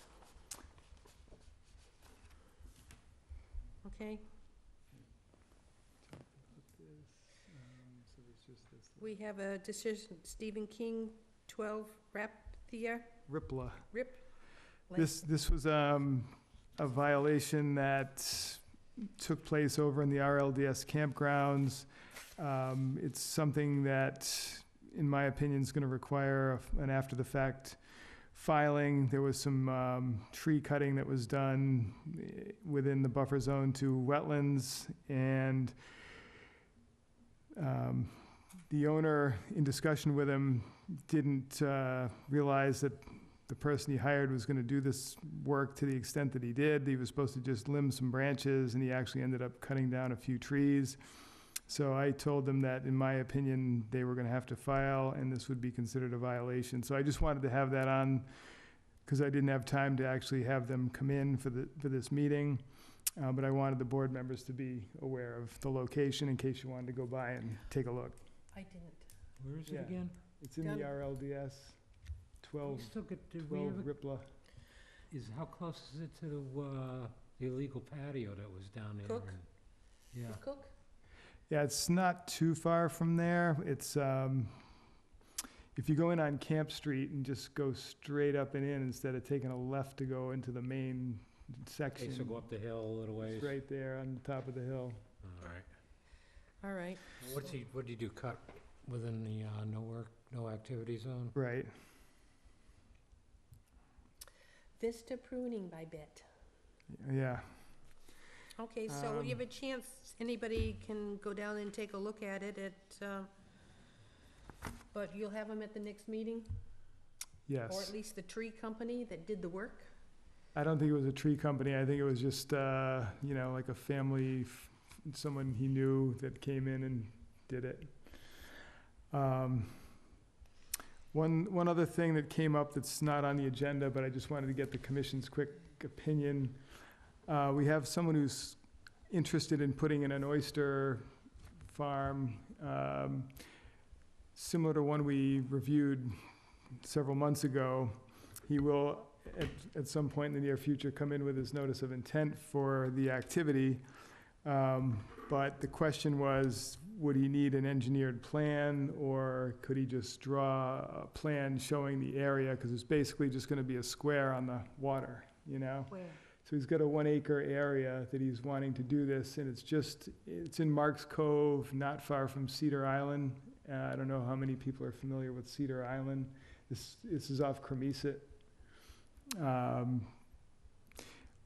Okay? So there's just this We have a decision, Stephen King, 12 Raphia, Ripla. Rip. This was a violation that took place over in the RLDS campgrounds. It's something that, in my opinion, is going to require an after-the-fact filing. There was some tree cutting that was done within the buffer zone to wetlands, and the owner, in discussion with him, didn't realize that the person he hired was going to do this work to the extent that he did. He was supposed to just limb some branches, and he actually ended up cutting down a few trees. So I told them that, in my opinion, they were going to have to file, and this would be considered a violation. So I just wanted to have that on, because I didn't have time to actually have them come in for this meeting. But I wanted the board members to be aware of the location in case you wanted to go by and take a look. I didn't. Where is it Yeah. again? It's in the Done. RLDS, We 12 still get, did we ever, Ripla. how close is it to the illegal patio that was down there? Cook? Yeah. Cook? Yeah, it's not too far from there. It's, if you go in on Camp Street and just go straight up and in instead of taking a left to go into the main section. Okay, so go up the hill a little ways? It's right there on the top of the hill. All right. All right. What did you do, cut within the no activity zone? Right. Vista pruning, I bet. Yeah. Okay, so you have a chance, anybody can go down and take a look at it but you'll have them at the next meeting? Yes. Or at least the tree company that did the work? I don't think it was a tree company. I think it was just, like a family, someone he knew that came in and did it. One other thing that came up that's not on the agenda, but I just wanted to get the commission's quick opinion. We have someone who's interested in putting in an oyster farm, similar to one we reviewed several months ago. He will, at some point in the near future, come in with his notice of intent for the activity. But the question was, would he need an engineered plan, or could he just draw a plan showing the area? Because it's basically just gonna be a square on the water, Where? So he's got a 1 acre area that he's wanting to do this, and it's in Marks Cove, not far from Cedar Island. I don't know how many people are familiar with Cedar Island. This is off Cremisa.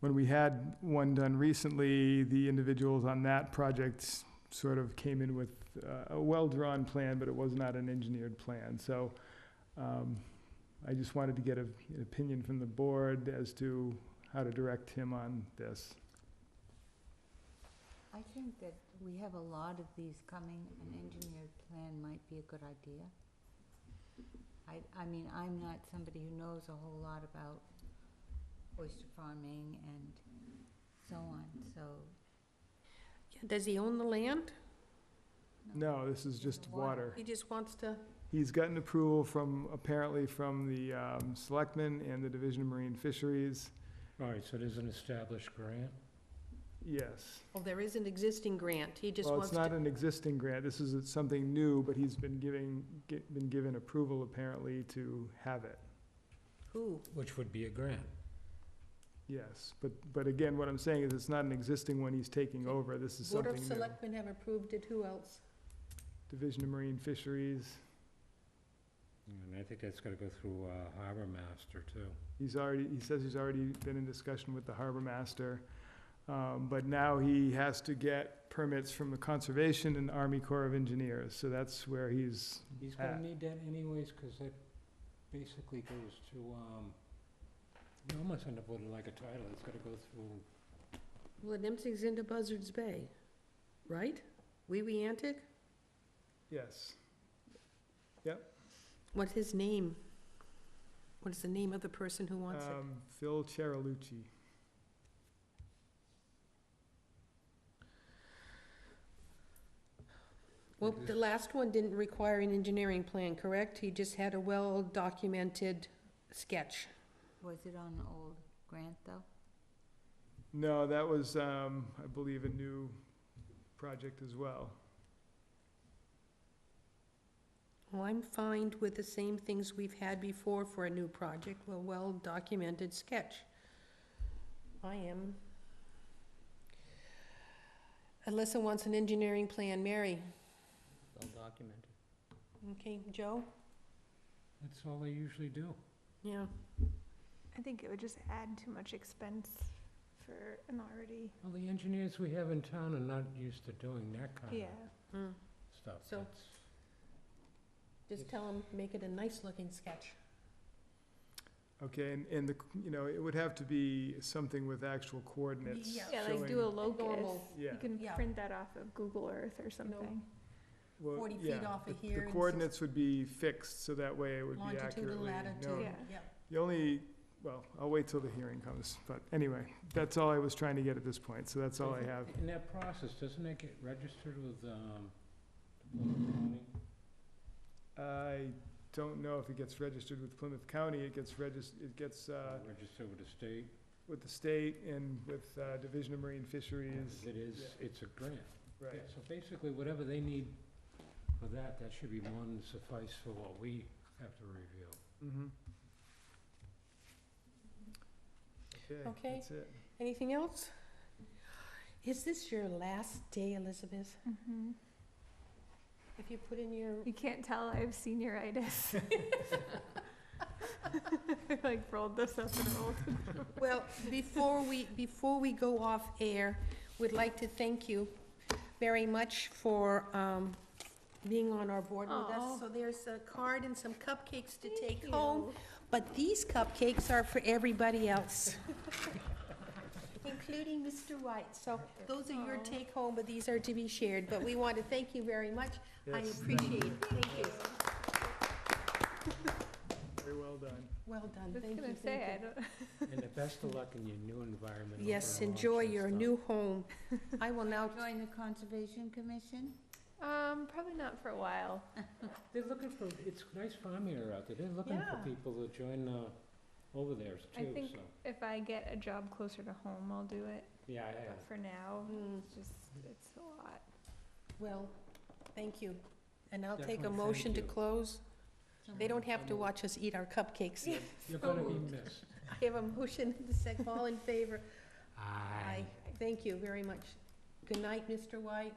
When we had one done recently, the individuals on that project sort of came in with a well-drawn plan, but it was not an engineered plan. So I just wanted to get an opinion from the board as to how to direct him on this. I think that we have a lot of these coming. An engineered plan might be a good idea. I mean, I'm not somebody who knows a whole lot about oyster farming and so on, so. Does he own the land? No, this is just water. He just wants to, He's gotten approval apparently from the Selectmen and the Division of Marine Fisheries. All right, so there's an established grant? Yes. there is an existing grant, he just Well, wants it's to. not an existing grant. This is something new, but he's been given approval apparently to have it. Who? Which would be a grant. Yes, but again, what I'm saying is it's not an existing one he's taking over. This is Board something of new. Selectmen have approved it, who else? Division of Marine Fisheries. And I think that's gotta go through Harbor Master too. He says he's already been in discussion with the harbor master. But now he has to get permits from the Conservation and Army Corps of Engineers, so that's where he's He's gonna at. need that anyways, cause that basically goes to, you almost end up with like a title, it's gotta go through. Well, it empties into Buzzards Bay, right? Wee Wee Antic? Yes. What's his name? What is the name of the person who wants it? Phil Cheralucci. Well, the last one didn't require an engineering plan, correct? He just had a well-documented sketch. Was it on an old grant, though? No, that was, I believe, a new project as well. Well, I'm fine with the same things we've had before for a new project, a well-documented sketch. I am. Alyssa wants an engineering plan. Mary? Well documented. Okay, Joe? That's all they usually do. Yeah. I think it would just add too much expense for an already, Well, the engineers we have in town are not used to doing that kind yeah. of Mm. stuff. So- That's- Just tell him, make it a nice-looking sketch. Okay, and it would have to be something with actual coordinates. Yeah. Yeah, like do a showing- locus. normal- Yeah. You can Yeah. print that off of Google Earth or something. Well, 40 feet yeah, off of the- here The and coordinates would be fixed, so that way it would be Longitude and accurately latitude, known. Yeah. yeah. The only, well, I'll wait till the hearing comes, but anyway, that's all I was trying to get at this point, so that's all I have. In that process, doesn't it get registered with, Plymouth County? I don't know if it gets registered with Plymouth County. It gets Registered with the state? with the state and with Division of Marine Fisheries. It is, Yeah. it's a grant. Right. Yeah, so basically, whatever they need for that, that should be more than suffice for what we have to review. Mm-hmm. Okay. That's it. Anything else? Is this your last day, Elizabeth? Mm-hmm. If you put in your, You can't tell I have senioritis. Like rolled this up and rolled. Well, before we go off air, we'd like to thank you very much for being on our board with Aw. us. So there's a card and some cupcakes to take Thank home, you. but these cupcakes are for everybody else, including Mr. White. So those are your Aw. take home, but these are to be shared. But we want to thank you very much. I Yes, appreciate it. Thank you. Very well done. Well done. I was Thank you. gonna Thank say, you. I don't. And the best of luck in your new environment. over Yes, in enjoy your Rochester. new home. I will now, Join the Conservation Commission? Probably not for a while. They're looking for, it's nice farm area out there. They're looking for Yeah. people to join over there I too, think so. if I get a job closer to home, I'll do it. Yeah, But for now, Mm. it's a lot. well, thank you. And I'll take a Definitely, motion thank to you. close. They don't have to watch us eat our cupcakes. You're gonna be missed. I have a motion and a second. All in favor? Aye. Thank you very much. Good night, Mr. White.